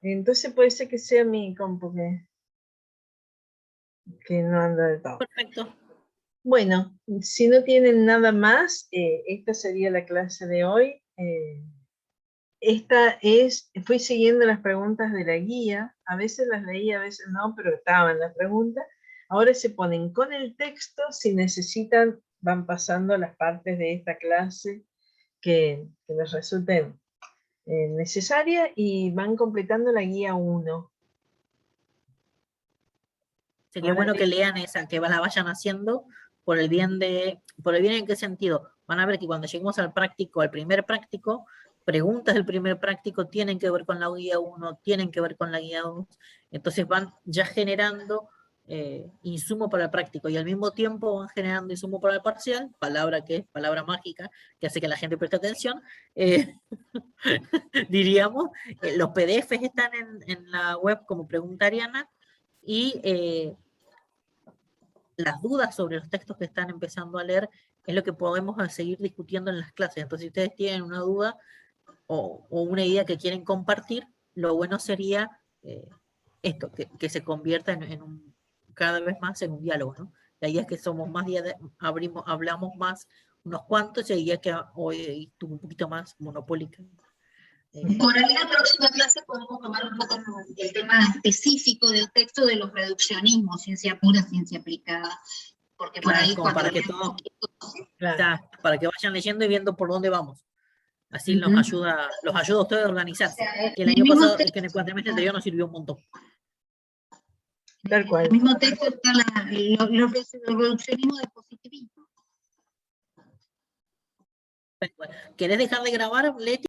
Entonces puede ser que sea mi compu que no anda de todo. Perfecto. Bueno, si no tienen nada más, esta sería la clase de hoy. Fui siguiendo las preguntas de la guía, a veces las leí, a veces no, pero estaban las preguntas. Ahora se ponen con el texto, si necesitan, van pasando las partes de esta clase que les resulten necesarias y van completando la guía 1. Sería bueno que lean esa, que la vayan haciendo por el bien en qué sentido. Van a ver que cuando lleguemos al primer práctico, preguntas del primer práctico tienen que ver con la guía 1, tienen que ver con la guía 2, entonces van ya generando insumo para el práctico y al mismo tiempo van generando insumo para el parcial, palabra mágica, que hace que la gente preste atención, diríamos, los PDFs están en la web como pregunta Ariana, y las dudas sobre los textos que están empezando a leer es lo que podemos seguir discutiendo en las clases. Entonces, si ustedes tienen una duda o una idea que quieren compartir, lo bueno sería esto, que se convierta cada vez más en un diálogo, ¿no? La idea es que somos más, hablamos más unos cuantos, y la idea es que hoy estuvo un poquito más monopólica. Por ahí la próxima clase podemos tomar un poco el tema específico del texto de los reduccionismos, ciencia pura, ciencia aplicada, porque por ahí para que para que vayan leyendo y viendo por dónde vamos. Así los ayuda a ustedes a organizarse. O sea, que el año pasado, que en el cuatrimestre anterior nos sirvió un montón. Tal cual. En el mismo texto están los reduccionismos de positivismo. ¿Querés dejar de grabar, Leti?